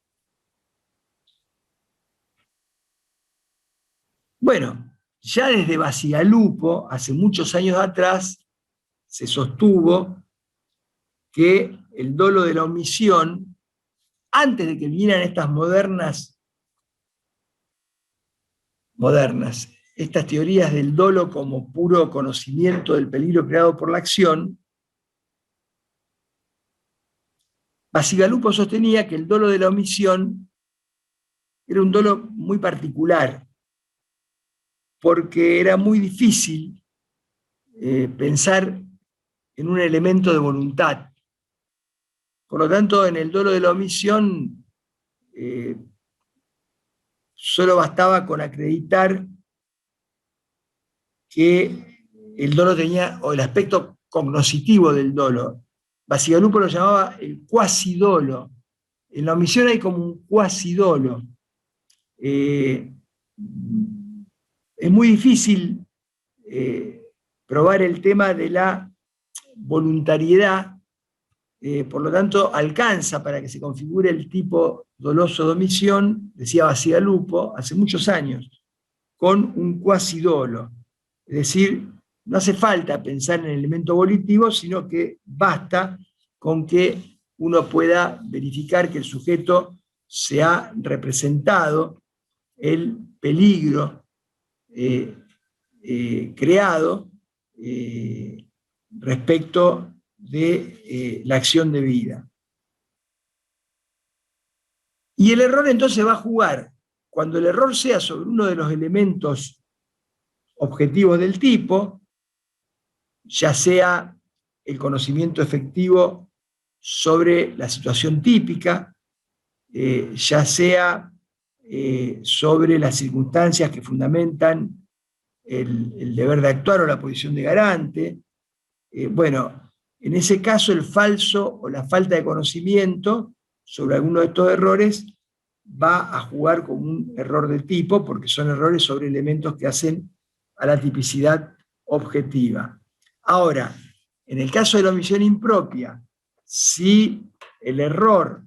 Bueno, ya desde Bacigalupo, hace muchos años atrás, se sostuvo que el dolo de la omisión, antes de que vinieran estas estas teorías del dolo como puro conocimiento del peligro creado por la acción, Bacigalupo sostenía que el dolo de la omisión era un dolo muy particular, porque era muy difícil pensar en un elemento de voluntad. Por lo tanto, en el dolo de la omisión solo bastaba con acreditar que el dolo tenía, o el aspecto cognoscitivo del dolo. Bacigalupo lo llamaba el cuasidolo. En la omisión hay como un cuasidolo. Es muy difícil probar el tema de la voluntariedad, por lo tanto alcanza para que se configure el tipo doloso de omisión, decía Bacigalupo, hace muchos años, con un cuasidolo. Es decir, no hace falta pensar en el elemento volitivo, sino que basta con que uno pueda verificar que el sujeto se ha representado el peligro creado respecto de la acción de vida. Y el error entonces va a jugar, cuando el error sea sobre uno de los elementos objetivos del tipo, ya sea el conocimiento efectivo sobre la situación típica, ya sea sobre las circunstancias que fundamentan el deber de actuar o la posición de garante. Bueno, en ese caso el falso o la falta de conocimiento sobre alguno de estos errores va a jugar como un error de tipo, porque son errores sobre elementos que hacen a la tipicidad objetiva. Ahora, en el caso de la omisión impropia, si el error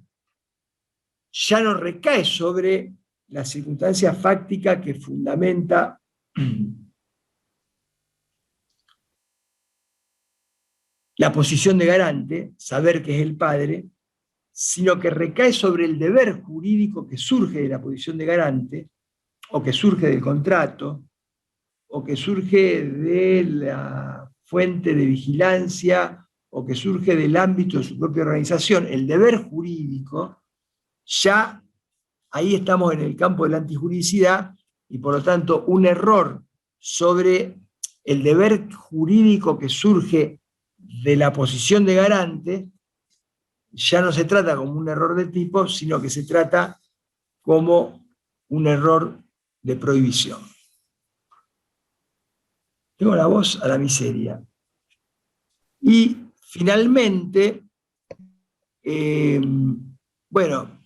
ya no recae sobre la circunstancia fáctica que fundamenta la posición de garante, saber que es el padre, sino que recae sobre el deber jurídico que surge de la posición de garante, o que surge del contrato, o que surge de la fuente de vigilancia, o que surge del ámbito de su propia organización, el deber jurídico, ya ahí estamos en el campo de la antijuridicidad, y por lo tanto un error sobre el deber jurídico que surge de la posición de garante ya no se trata como un error de tipo, sino que se trata como un error de prohibición. Tengo la voz a la miseria. Y finalmente, bueno,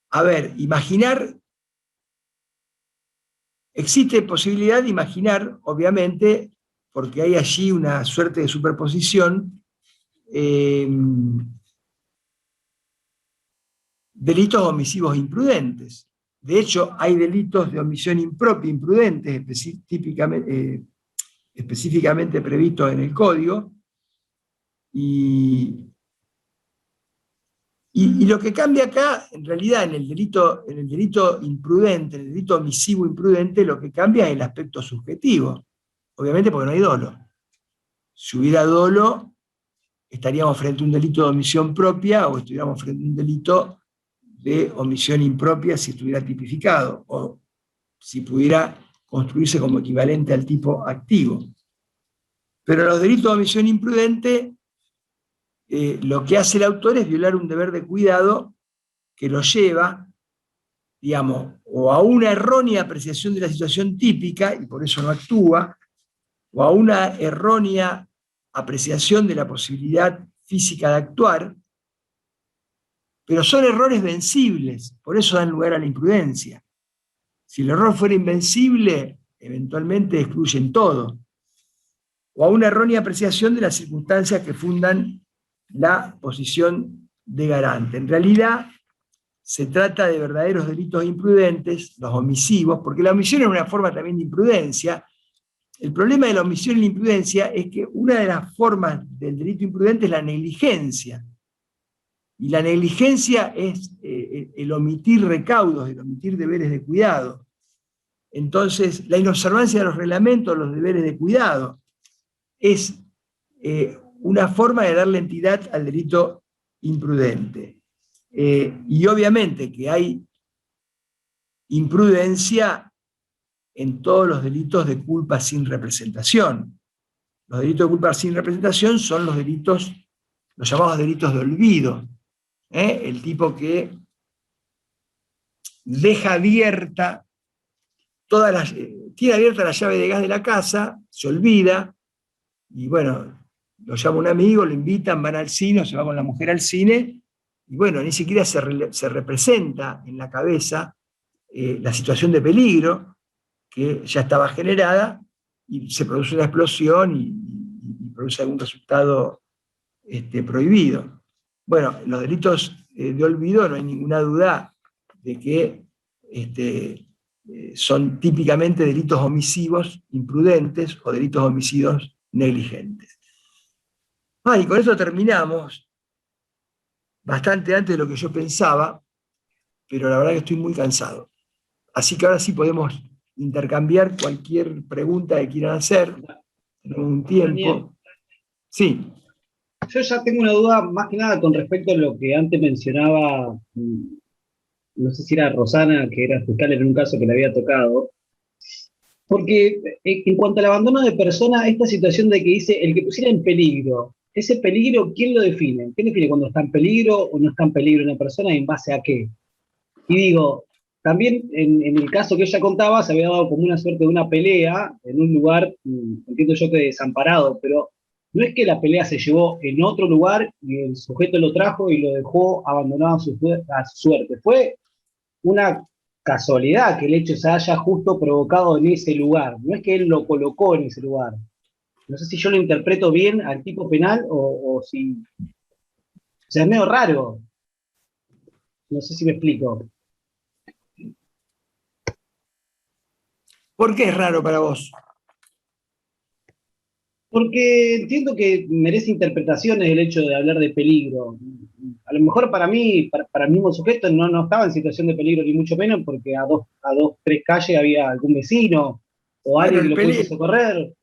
a ver, imaginar, existe posibilidad de imaginar, obviamente, porque hay allí una suerte de superposición, delitos omisivos imprudentes. De hecho, hay delitos de omisión impropia imprudentes, específicamente previstos en el Código, y lo que cambia acá, en realidad, en el delito imprudente, en el delito omisivo imprudente, lo que cambia es el aspecto subjetivo. Obviamente porque no hay dolo. Si hubiera dolo, estaríamos frente a un delito de omisión propia o estuviéramos frente a un delito de omisión impropia si estuviera tipificado o si pudiera construirse como equivalente al tipo activo. Pero los delitos de omisión imprudente, lo que hace el autor es violar un deber de cuidado que lo lleva, digamos, o a una errónea apreciación de la situación típica, y por eso no actúa, o a una errónea apreciación de la posibilidad física de actuar, pero son errores vencibles, por eso dan lugar a la imprudencia. Si el error fuera invencible, eventualmente excluyen todo. O a una errónea apreciación de las circunstancias que fundan la posición de garante. En realidad, se trata de verdaderos delitos imprudentes, los omisivos, porque la omisión es una forma también de imprudencia. El problema de la omisión y la imprudencia es que una de las formas del delito imprudente es la negligencia. Y la negligencia es el omitir recaudos, el omitir deberes de cuidado. Entonces, la inobservancia de los reglamentos, los deberes de cuidado, es una forma de darle entidad al delito imprudente. Y obviamente que hay imprudencia en todos los delitos de culpa sin representación. Los delitos de culpa sin representación son los delitos, los llamados delitos de olvido. El tipo que deja abierta tiene abierta la llave de gas de la casa, se olvida, y bueno, lo llama un amigo, lo invitan, van al cine, o se va con la mujer al cine, y bueno, ni siquiera se representa en la cabeza la situación de peligro que ya estaba generada, y se produce una explosión y produce algún resultado prohibido. Bueno, los delitos de olvido no hay ninguna duda de que son típicamente delitos omisivos imprudentes o delitos homicidios negligentes. Y con esto terminamos, bastante antes de lo que yo pensaba, pero la verdad que estoy muy cansado. Así que ahora sí podemos intercambiar cualquier pregunta que quieran hacer. Tenemos un tiempo. Daniel, sí. yo ya tengo una duda más que nada con respecto a lo que antes mencionaba, no sé si era Rosana, que era fiscal en un caso que le había tocado, porque en cuanto al abandono de persona, esta situación de que dice el que pusiera en peligro, ese peligro, ¿quién lo define? ¿Quién define cuando está en peligro o no está en peligro una persona y en base a qué? Y digo, también en el caso que ella contaba, se había dado como una suerte de una pelea en un lugar, entiendo yo que desamparado, pero no es que la pelea se llevó en otro lugar y el sujeto lo trajo y lo dejó abandonado a su suerte. Fue una casualidad que el hecho se haya justo provocado en ese lugar. No es que él lo colocó en ese lugar. No sé si yo lo interpreto bien al tipo penal o si... O sea, es medio raro. No sé si me explico. ¿Por qué es raro para vos? Porque entiendo que merece interpretaciones el hecho de hablar de peligro. A lo mejor para mí, para el mismo sujeto, no estaba en situación de peligro, ni mucho menos, porque a dos, tres calles había algún vecino o alguien que lo pudiese socorrer.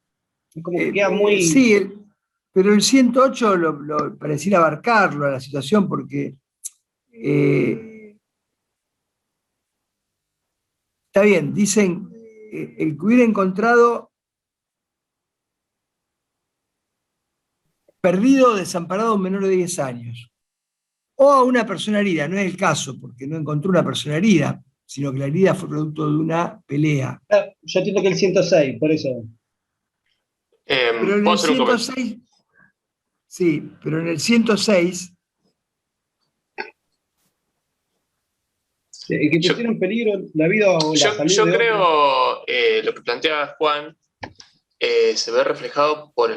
Es como que queda muy... Sí, pero el 108 pareciera abarcarlo a la situación, porque está bien, dicen el que hubiera encontrado perdido o desamparado a un menor de 10 años, o a una persona herida. No es el caso, porque no encontró una persona herida, sino que la herida fue producto de una pelea. Yo entiendo que el 106, por eso. Pero en el 106, Sí, pero en el 106, que pusiera en peligro la vida o la salud Yo de otros. creo lo que plantea Juan se ve reflejado por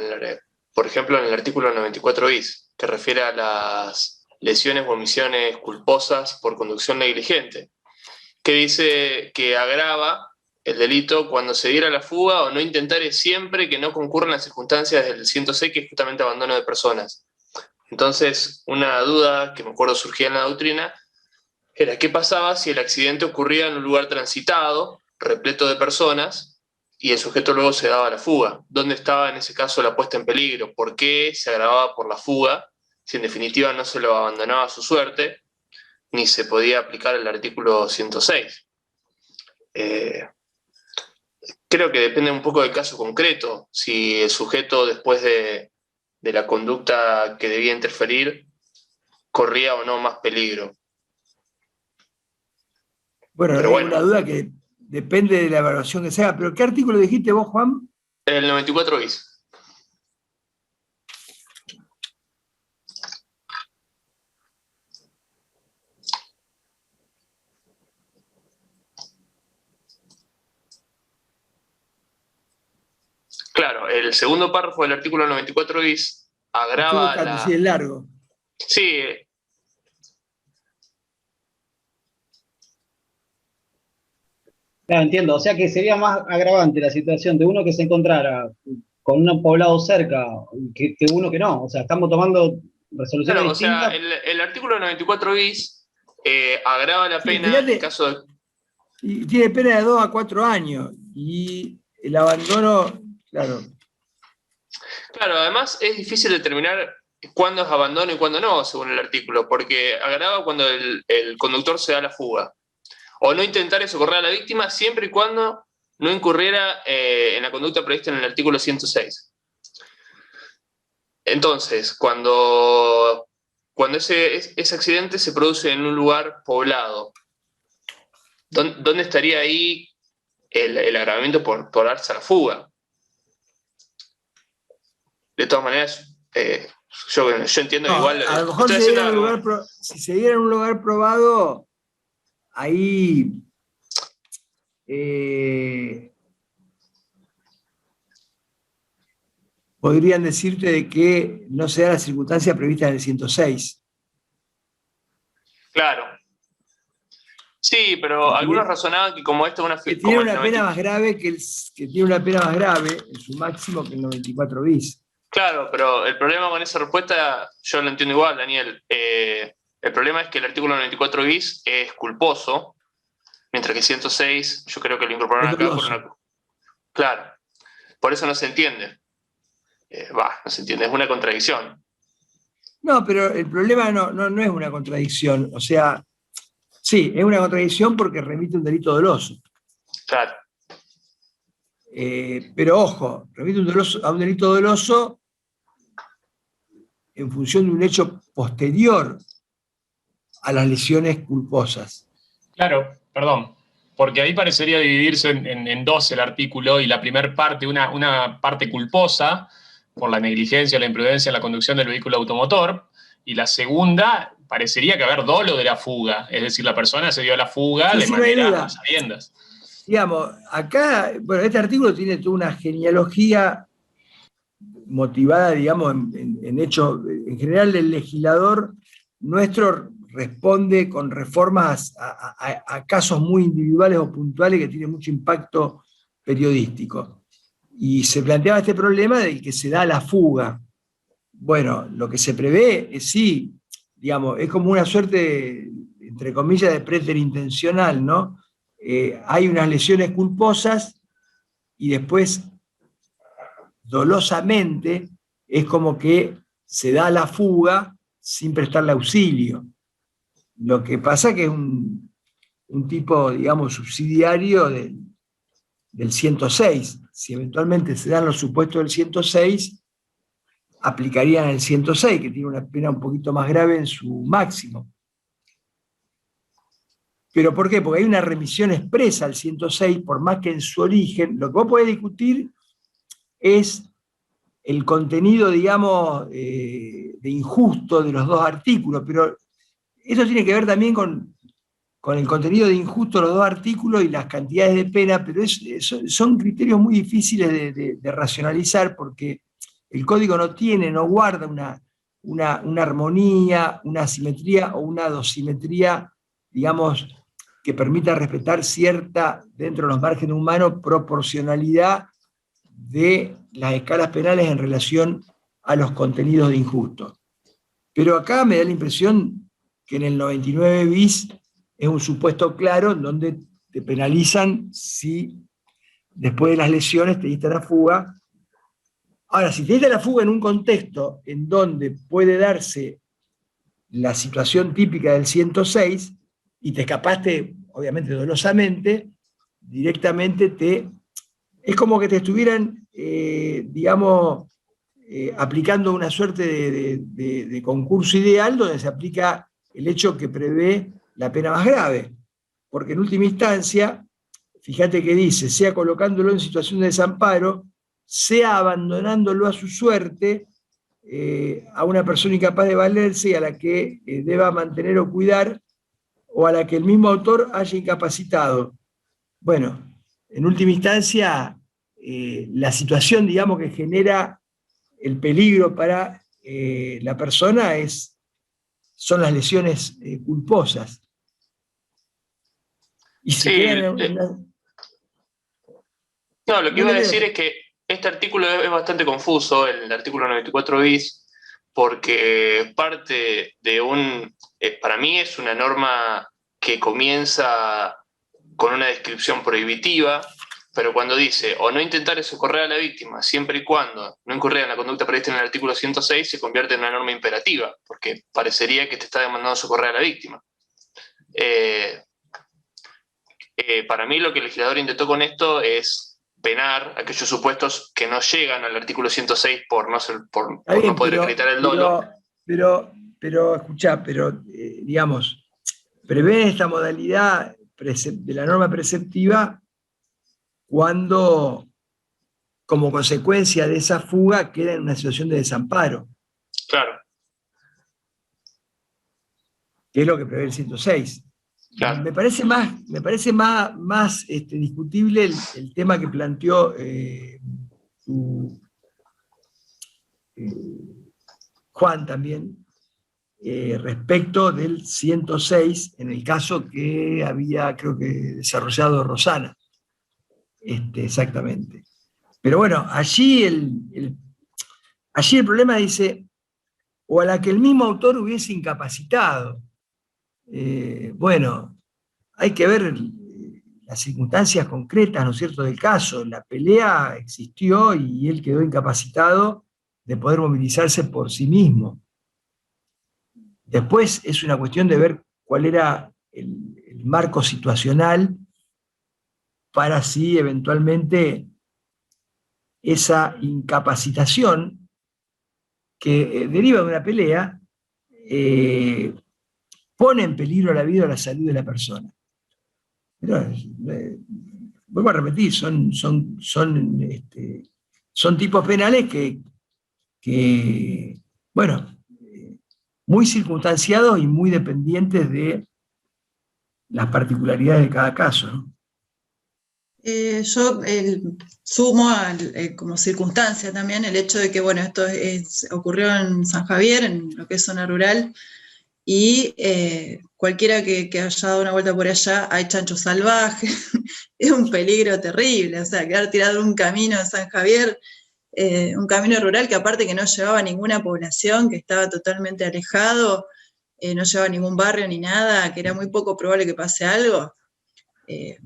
ejemplo, en el artículo 94 bis, que refiere a las lesiones o omisiones culposas por conducción negligente, que dice que agrava el delito cuando se diera la fuga o no intentare siempre que no concurran las circunstancias del 106, que es justamente abandono de personas. Entonces, una duda que me acuerdo surgía en la doctrina era qué pasaba si el accidente ocurría en un lugar transitado, repleto de personas, y el sujeto luego se daba la fuga. ¿Dónde estaba en ese caso la puesta en peligro? ¿Por qué se agravaba por la fuga? Si en definitiva no se lo abandonaba a su suerte, ni se podía aplicar el artículo 106. Creo que depende un poco del caso concreto, si el sujeto después de la conducta que debía interferir corría o no más peligro. bueno, Pero hay bueno. una duda que depende de la evaluación que se haga, pero ¿qué artículo dijiste vos, Juan? El 94 bis. Claro, el segundo párrafo del artículo 94 bis Estoy agrava buscando, sí, es largo. Sí, Claro, entiendo. O sea que sería más agravante la situación de uno que se encontrara con un poblado cerca que uno que no. O sea, estamos tomando resoluciones claro, o sea, distintas. el artículo 94 bis agrava la Sí, pena en fíjate, caso de... y tiene pena de 2 a 4 años, y el abandono, claro, Claro, además es difícil determinar cuándo es abandono y cuándo no, según el artículo, porque agrava cuando el conductor se da la fuga. O no intentar socorrer a la víctima siempre y cuando no incurriera en la conducta prevista en el artículo 106. Entonces, cuando ese accidente se produce en un lugar poblado, ¿dónde estaría ahí el agravamiento por darse a la fuga? De todas maneras, yo entiendo no, igual. a lo mejor Estoy si haciendo. si se diera en un lugar probado, ahí podrían decirte de que no se da la circunstancia prevista en el 106. Claro. Sí, pero algunos razonaban que como esto es una Que tiene como el una pena 90, más grave que tiene una pena más grave en su máximo que el 94 bis. claro, pero el problema con esa respuesta, yo lo entiendo igual, Daniel. El problema es que el artículo 94 bis es culposo, mientras que 106 yo creo que lo incorporaron Es acá por doloso. una... Claro, por eso no se entiende. No se entiende, es una contradicción. No, pero el problema no es una contradicción. O sea, sí, es una contradicción porque remite a un delito doloso. Claro. Pero ojo, remite a un delito doloso en función de un hecho posterior a las lesiones culposas. Claro, perdón, porque ahí parecería dividirse en dos el artículo, y la primera parte, una parte culposa por la negligencia o la imprudencia en la conducción del vehículo automotor, y la segunda parecería que haber dolo de la fuga, es decir, la persona se dio a la fuga de Sí, no hay manera duda. a sabiendas. Digamos, acá, bueno, este artículo tiene toda una genealogía motivada, digamos, en hechos. En general, el legislador nuestro responde con reformas a casos muy individuales o puntuales que tienen mucho impacto periodístico. Y se planteaba este problema de que se da la fuga. Bueno, lo que se prevé es sí, digamos, es como una suerte, entre comillas, de preterintencional, ¿no? Hay unas lesiones culposas y después, dolosamente, es como que se da la fuga sin prestarle auxilio. Lo que pasa que es un tipo, digamos, subsidiario del 106. Si eventualmente se dan los supuestos del 106, aplicarían el 106, que tiene una pena un poquito más grave en su máximo. ¿Pero por qué? Porque hay una remisión expresa al 106, por más que en su origen, lo que vos podés discutir es el contenido, digamos, de injusto de los dos artículos, pero eso tiene que ver también con el contenido de injusto de los dos artículos y las cantidades de pena, pero son criterios muy difíciles de racionalizar porque el código no guarda una armonía, una simetría o una dosimetría, digamos, que permita respetar cierta, dentro de los márgenes humanos, proporcionalidad de las escalas penales en relación a los contenidos de injusto. Pero acá me da la impresión que en el 99 bis es un supuesto claro en donde te penalizan si después de las lesiones te diste la fuga. Ahora, si te diste la fuga en un contexto en donde puede darse la situación típica del 106 y te escapaste, obviamente dolosamente, directamente es como que te estuvieran, digamos, aplicando una suerte de concurso ideal donde se aplica el hecho que prevé la pena más grave. Porque en última instancia, fíjate que dice, sea colocándolo en situación de desamparo, sea abandonándolo a su suerte, a una persona incapaz de valerse y a la que deba mantener o cuidar, o a la que el mismo autor haya incapacitado. Bueno, en última instancia, la situación, digamos, que genera el peligro para la persona son las lesiones culposas. Y se crean no, lo que iba a decir es que este artículo es bastante confuso, el artículo 94 bis, porque parte de para mí es una norma que comienza con una descripción prohibitiva, pero cuando dice o no intentar socorrer a la víctima siempre y cuando no incurriera en la conducta prevista en el artículo 106, se convierte en una norma imperativa, porque parecería que te está demandando socorrer a la víctima. Para mí lo que el legislador intentó con esto es penar aquellos supuestos que no llegan al artículo 106 por no poder acreditar el dolo. Pero escuchá, digamos, prevé esta modalidad de la norma preceptiva cuando, como consecuencia de esa fuga, queda en una situación de desamparo. Claro. Que es lo que prevé el 106. Claro. Me parece más discutible el tema que planteó Juan también, respecto del 106, en el caso que había, creo que, desarrollado Rosana. Exactamente. Pero bueno, allí el problema dice, o a la que el mismo autor hubiese incapacitado. Bueno, hay que ver las circunstancias concretas, ¿no es cierto?, del caso. La pelea existió y él quedó incapacitado de poder movilizarse por sí mismo. Después es una cuestión de ver cuál era el marco situacional para así eventualmente esa incapacitación que deriva de una pelea pone en peligro la vida o la salud de la persona. Pero, vuelvo a repetir, son tipos penales que bueno, muy circunstanciados y muy dependientes de las particularidades de cada caso, ¿no? Yo sumo como circunstancia también el hecho de que, bueno, esto ocurrió en San Javier, en lo que es zona rural, y cualquiera que haya dado una vuelta por allá, hay chanchos salvajes, es un peligro terrible, o sea, quedar tirado en un camino en San Javier, un camino rural que aparte que no llevaba ninguna población, que estaba totalmente alejado, no llevaba ningún barrio ni nada, que era muy poco probable que pase algo.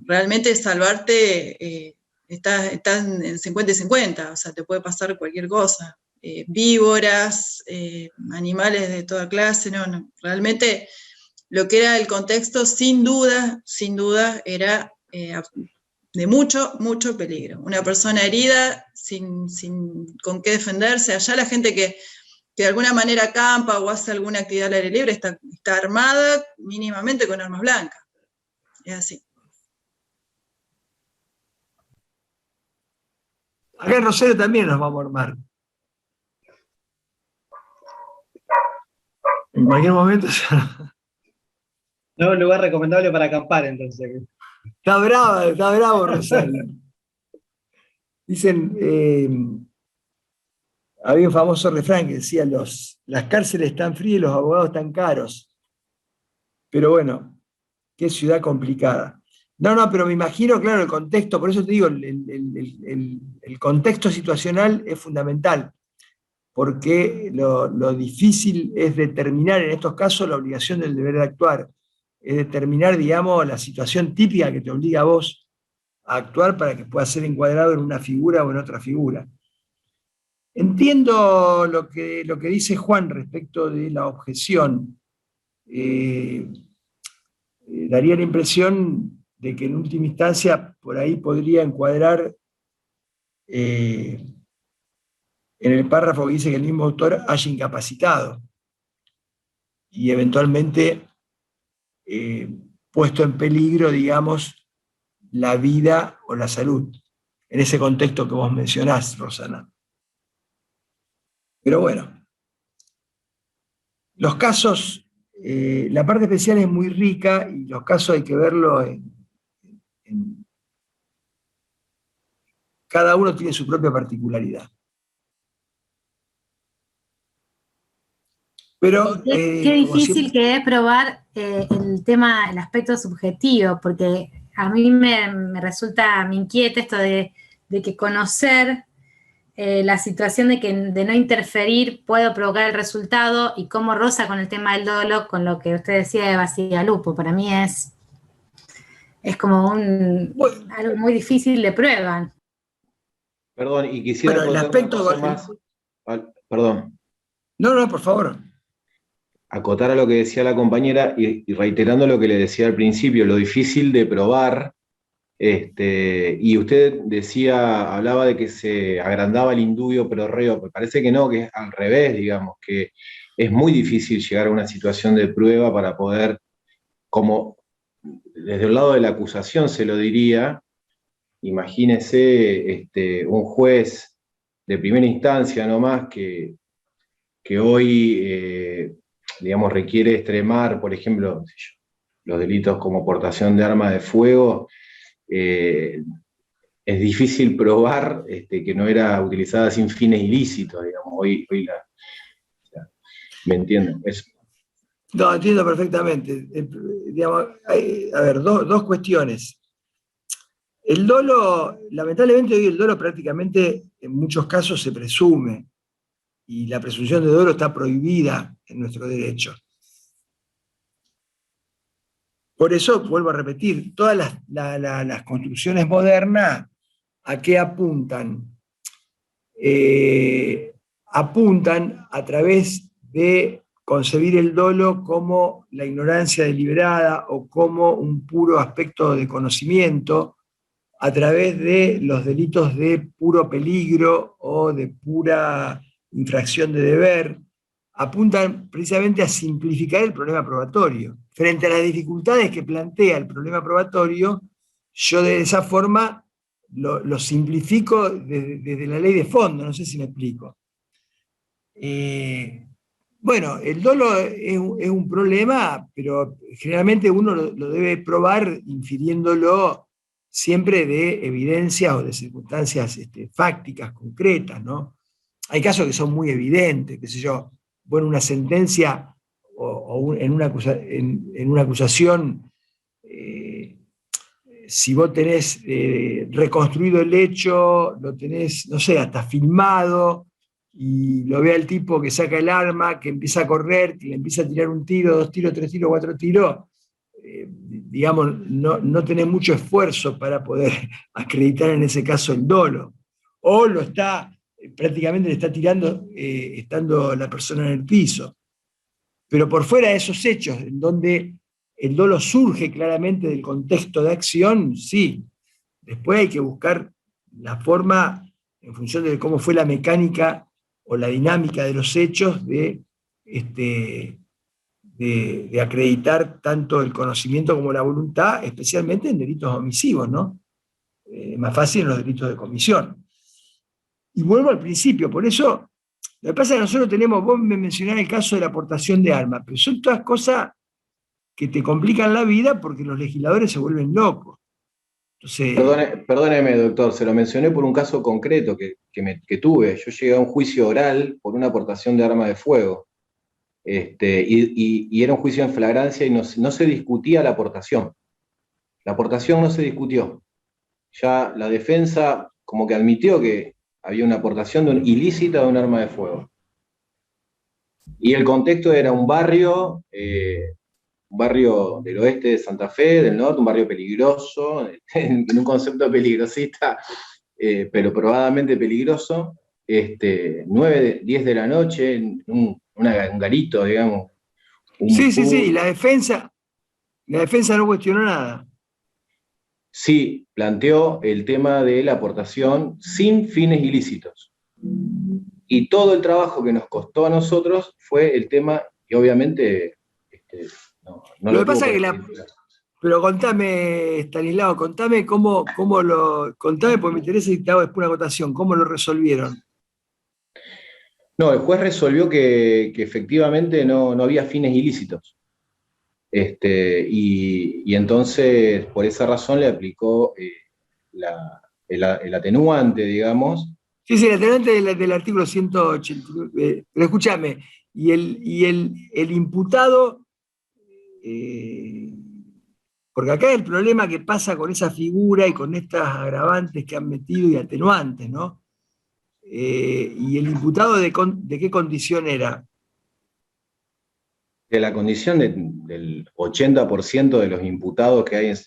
Realmente salvarte está en 50 y 50, o sea, te puede pasar cualquier cosa. Víboras, animales de toda clase, no, realmente lo que era el contexto, sin duda, era de mucho peligro. Una persona herida, sin con qué defenderse. Allá la gente que de alguna manera acampa o hace alguna actividad al aire libre está armada mínimamente con armas blancas. Es así. Acá en Rosario también nos vamos a armar. En cualquier momento No es un lugar recomendable para acampar, entonces. está bravo, Rosario. Dicen, había un famoso refrán que decía, las cárceles están frías y los abogados están caros. Pero bueno, qué ciudad complicada. No, pero me imagino, claro, el contexto, por eso te digo, el contexto situacional es fundamental, porque lo difícil es determinar en estos casos la obligación del deber de actuar, es determinar, digamos, la situación típica que te obliga a vos a actuar para que pueda ser encuadrado en una figura o en otra figura. Entiendo lo que dice Juan respecto de la objeción. Daría la impresión de que en última instancia por ahí podría encuadrar en el párrafo que dice que el mismo autor haya incapacitado y eventualmente puesto en peligro, digamos, la vida o la salud, en ese contexto que vos mencionás, Rosana. Pero bueno, los casos, la parte especial es muy rica y los casos hay que verlo cada uno tiene su propia particularidad. Pero, qué difícil que es probar el aspecto subjetivo, porque a mí me inquieta esto de que conocer la situación de no interferir puedo provocar el resultado, y cómo roza con el tema del dolo, con lo que usted decía de Bacigalupo. Para mí es como algo muy difícil de prueba. Perdón, y quisiera bueno, el aspecto más. Perdón. No, por favor. Acotar a lo que decía la compañera y reiterando lo que le decía al principio, lo difícil de probar, y usted hablaba de que se agrandaba el indubio pro reo, me parece que no, que es al revés, digamos, que es muy difícil llegar a una situación de prueba para poder, como desde el lado de la acusación se lo diría, imagínese un juez de primera instancia nomás que hoy, digamos, requiere extremar, por ejemplo, los delitos como portación de arma de fuego. Es difícil probar que no era utilizada sin fines ilícitos, digamos, ¿me entienden? Eso. No, entiendo perfectamente. Digamos, a ver, dos cuestiones. El dolo, lamentablemente hoy el dolo prácticamente en muchos casos se presume, y la presunción de dolo está prohibida en nuestro derecho. Por eso, vuelvo a repetir, todas las construcciones modernas, ¿a qué apuntan? Apuntan a través de concebir el dolo como la ignorancia deliberada o como un puro aspecto de conocimiento, a través de los delitos de puro peligro o de pura infracción de deber, apuntan precisamente a simplificar el problema probatorio. Frente a las dificultades que plantea el problema probatorio, yo de esa forma lo simplifico desde la ley de fondo, no sé si me explico. Bueno, el dolo es un problema, pero generalmente uno lo debe probar infiriéndolo siempre de evidencias o de circunstancias fácticas, concretas, ¿no? Hay casos que son muy evidentes, qué sé yo, bueno, una sentencia en una acusación, si vos tenés reconstruido el hecho, lo tenés, no sé, hasta filmado, y lo ve al tipo que saca el arma, que empieza a correr, que le empieza a tirar un tiro, 2 tiros, 3 tiros, 4 tiros, digamos, no tenés mucho esfuerzo para poder acreditar en ese caso el dolo. O prácticamente le está tirando estando la persona en el piso. Pero por fuera de esos hechos, en donde el dolo surge claramente del contexto de acción, sí. Después hay que buscar la forma, en función de cómo fue la mecánica o la dinámica de los hechos, de acreditar tanto el conocimiento como la voluntad, especialmente en delitos omisivos, ¿no? Más fácil en los delitos de comisión. Y vuelvo al principio, por eso Lo que pasa es que nosotros tenemos, vos me mencionás el caso de la aportación de armas, pero son todas cosas que te complican la vida porque los legisladores se vuelven locos. Entonces, Perdóneme, doctor, se lo mencioné por un caso concreto que tuve. Yo llegué a un juicio oral por una aportación de arma de fuego. Y era un juicio en flagrancia y no se discutía la aportación. La aportación no se discutió. Ya la defensa como que admitió que había una aportación ilícita de un arma de fuego. Y el contexto era un barrio del oeste de Santa Fe, del norte, un barrio peligroso, en un concepto peligrosista, pero probadamente peligroso, 9, 10 de la noche, en un garito, digamos. Sí, la defensa no cuestionó nada. Sí, planteó el tema de la aportación sin fines ilícitos. Y todo el trabajo que nos costó a nosotros fue el tema, y obviamente no lo que pasa es que pero contame, Estanislao, contame contame porque me interesa y te hago después una acotación, ¿cómo lo resolvieron? No, el juez resolvió que efectivamente no había fines ilícitos. Y entonces, por esa razón, le aplicó el atenuante, digamos. Sí, el atenuante del artículo 189. Pero escúchame, y el imputado, porque acá el problema que pasa con esa figura y con estas agravantes que han metido y atenuantes, ¿no? ¿Y el imputado de qué condición era? De la condición del 80% de los imputados que hay en el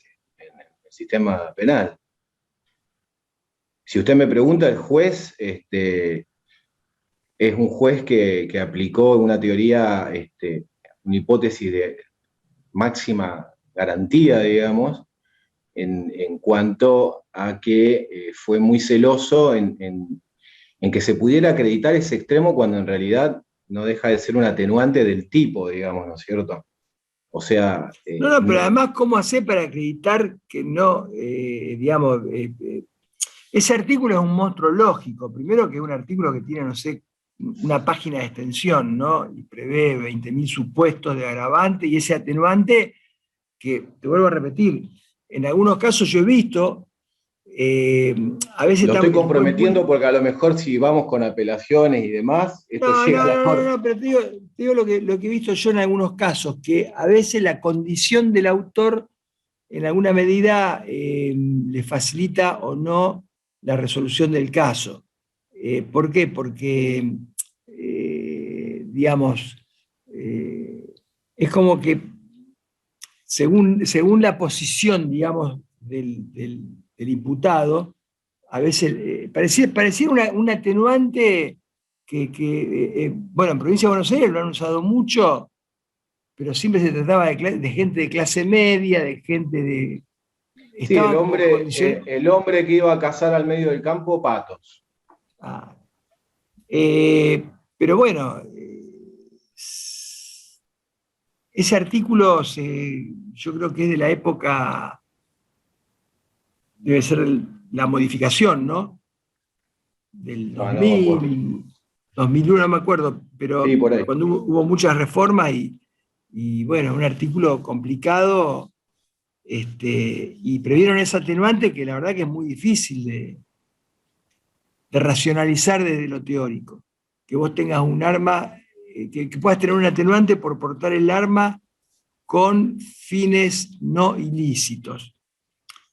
sistema penal. Si usted me pregunta, el juez es un juez que aplicó una teoría, una hipótesis de máxima garantía, digamos, en cuanto a que fue muy celoso en que se pudiera acreditar ese extremo cuando en realidad no deja de ser un atenuante del tipo, digamos, ¿no es cierto? O sea... No, pero además, ¿cómo hacer para acreditar que no, digamos, ese artículo es un monstruo lógico? Primero que es un artículo que tiene, no sé, una página de extensión, ¿no? Y prevé 20.000 supuestos de agravante y ese atenuante que, te vuelvo a repetir, en algunos casos yo he visto, a veces... Lo estoy comprometiendo porque a lo mejor si vamos con apelaciones y demás, esto llega a la corte. No, pero te digo lo que he visto yo en algunos casos, que a veces la condición del autor en alguna medida le facilita o no la resolución del caso. ¿Por qué? Porque, digamos, es como que según la posición, digamos, del imputado, a veces pareciera un atenuante que bueno, en Provincia de Buenos Aires lo han usado mucho, pero siempre se trataba de gente de clase media, de gente de... Sí, el hombre que iba a cazar al medio del campo patos. Pero bueno, ese artículo yo creo que es de la época, debe ser la modificación, ¿no? Del 2000, 2001, no me acuerdo, pero sí, por ahí. Cuando hubo muchas reformas y bueno, un artículo complicado, y previeron ese atenuante que la verdad que es muy difícil de racionalizar desde lo teórico. Que vos tengas un arma, que puedas tener un atenuante por portar el arma con fines no ilícitos.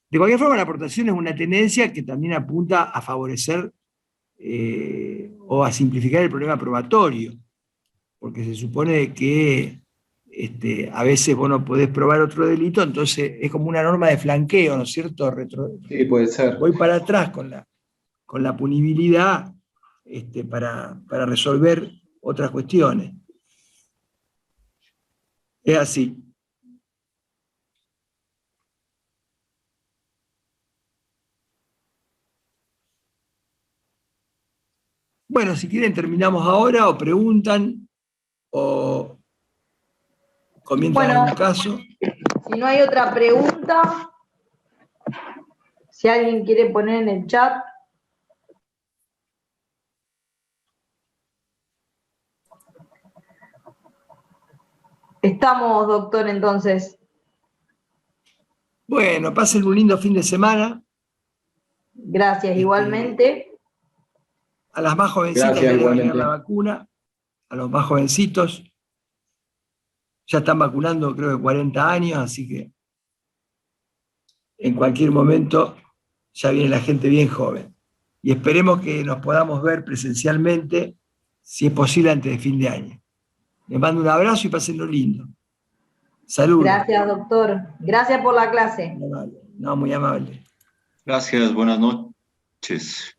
De cualquier forma, la aportación es una tendencia que también apunta a favorecer o a simplificar el problema probatorio, porque se supone que a veces vos no podés probar otro delito, entonces es como una norma de flanqueo, ¿no es cierto? Sí, puede ser. Voy para atrás con la punibilidad para resolver otras cuestiones. Es así. Bueno, si quieren terminamos ahora o preguntan o comentan algún caso. Si no hay otra pregunta, si alguien quiere poner en el chat. Estamos, doctor, entonces. Bueno, pasen un lindo fin de semana. Gracias, igualmente. A las más jovencitas Gracias, que le va a llegar igualmente. la vacuna, a los más jovencitos, ya están vacunando creo que 40 años, así que en cualquier momento ya viene la gente bien joven. Y esperemos que nos podamos ver presencialmente, si es posible, antes de fin de año. Les mando un abrazo y pásenlo lindo. Saludos. Gracias, doctor. Gracias por la clase. No, muy amable. Gracias, buenas noches.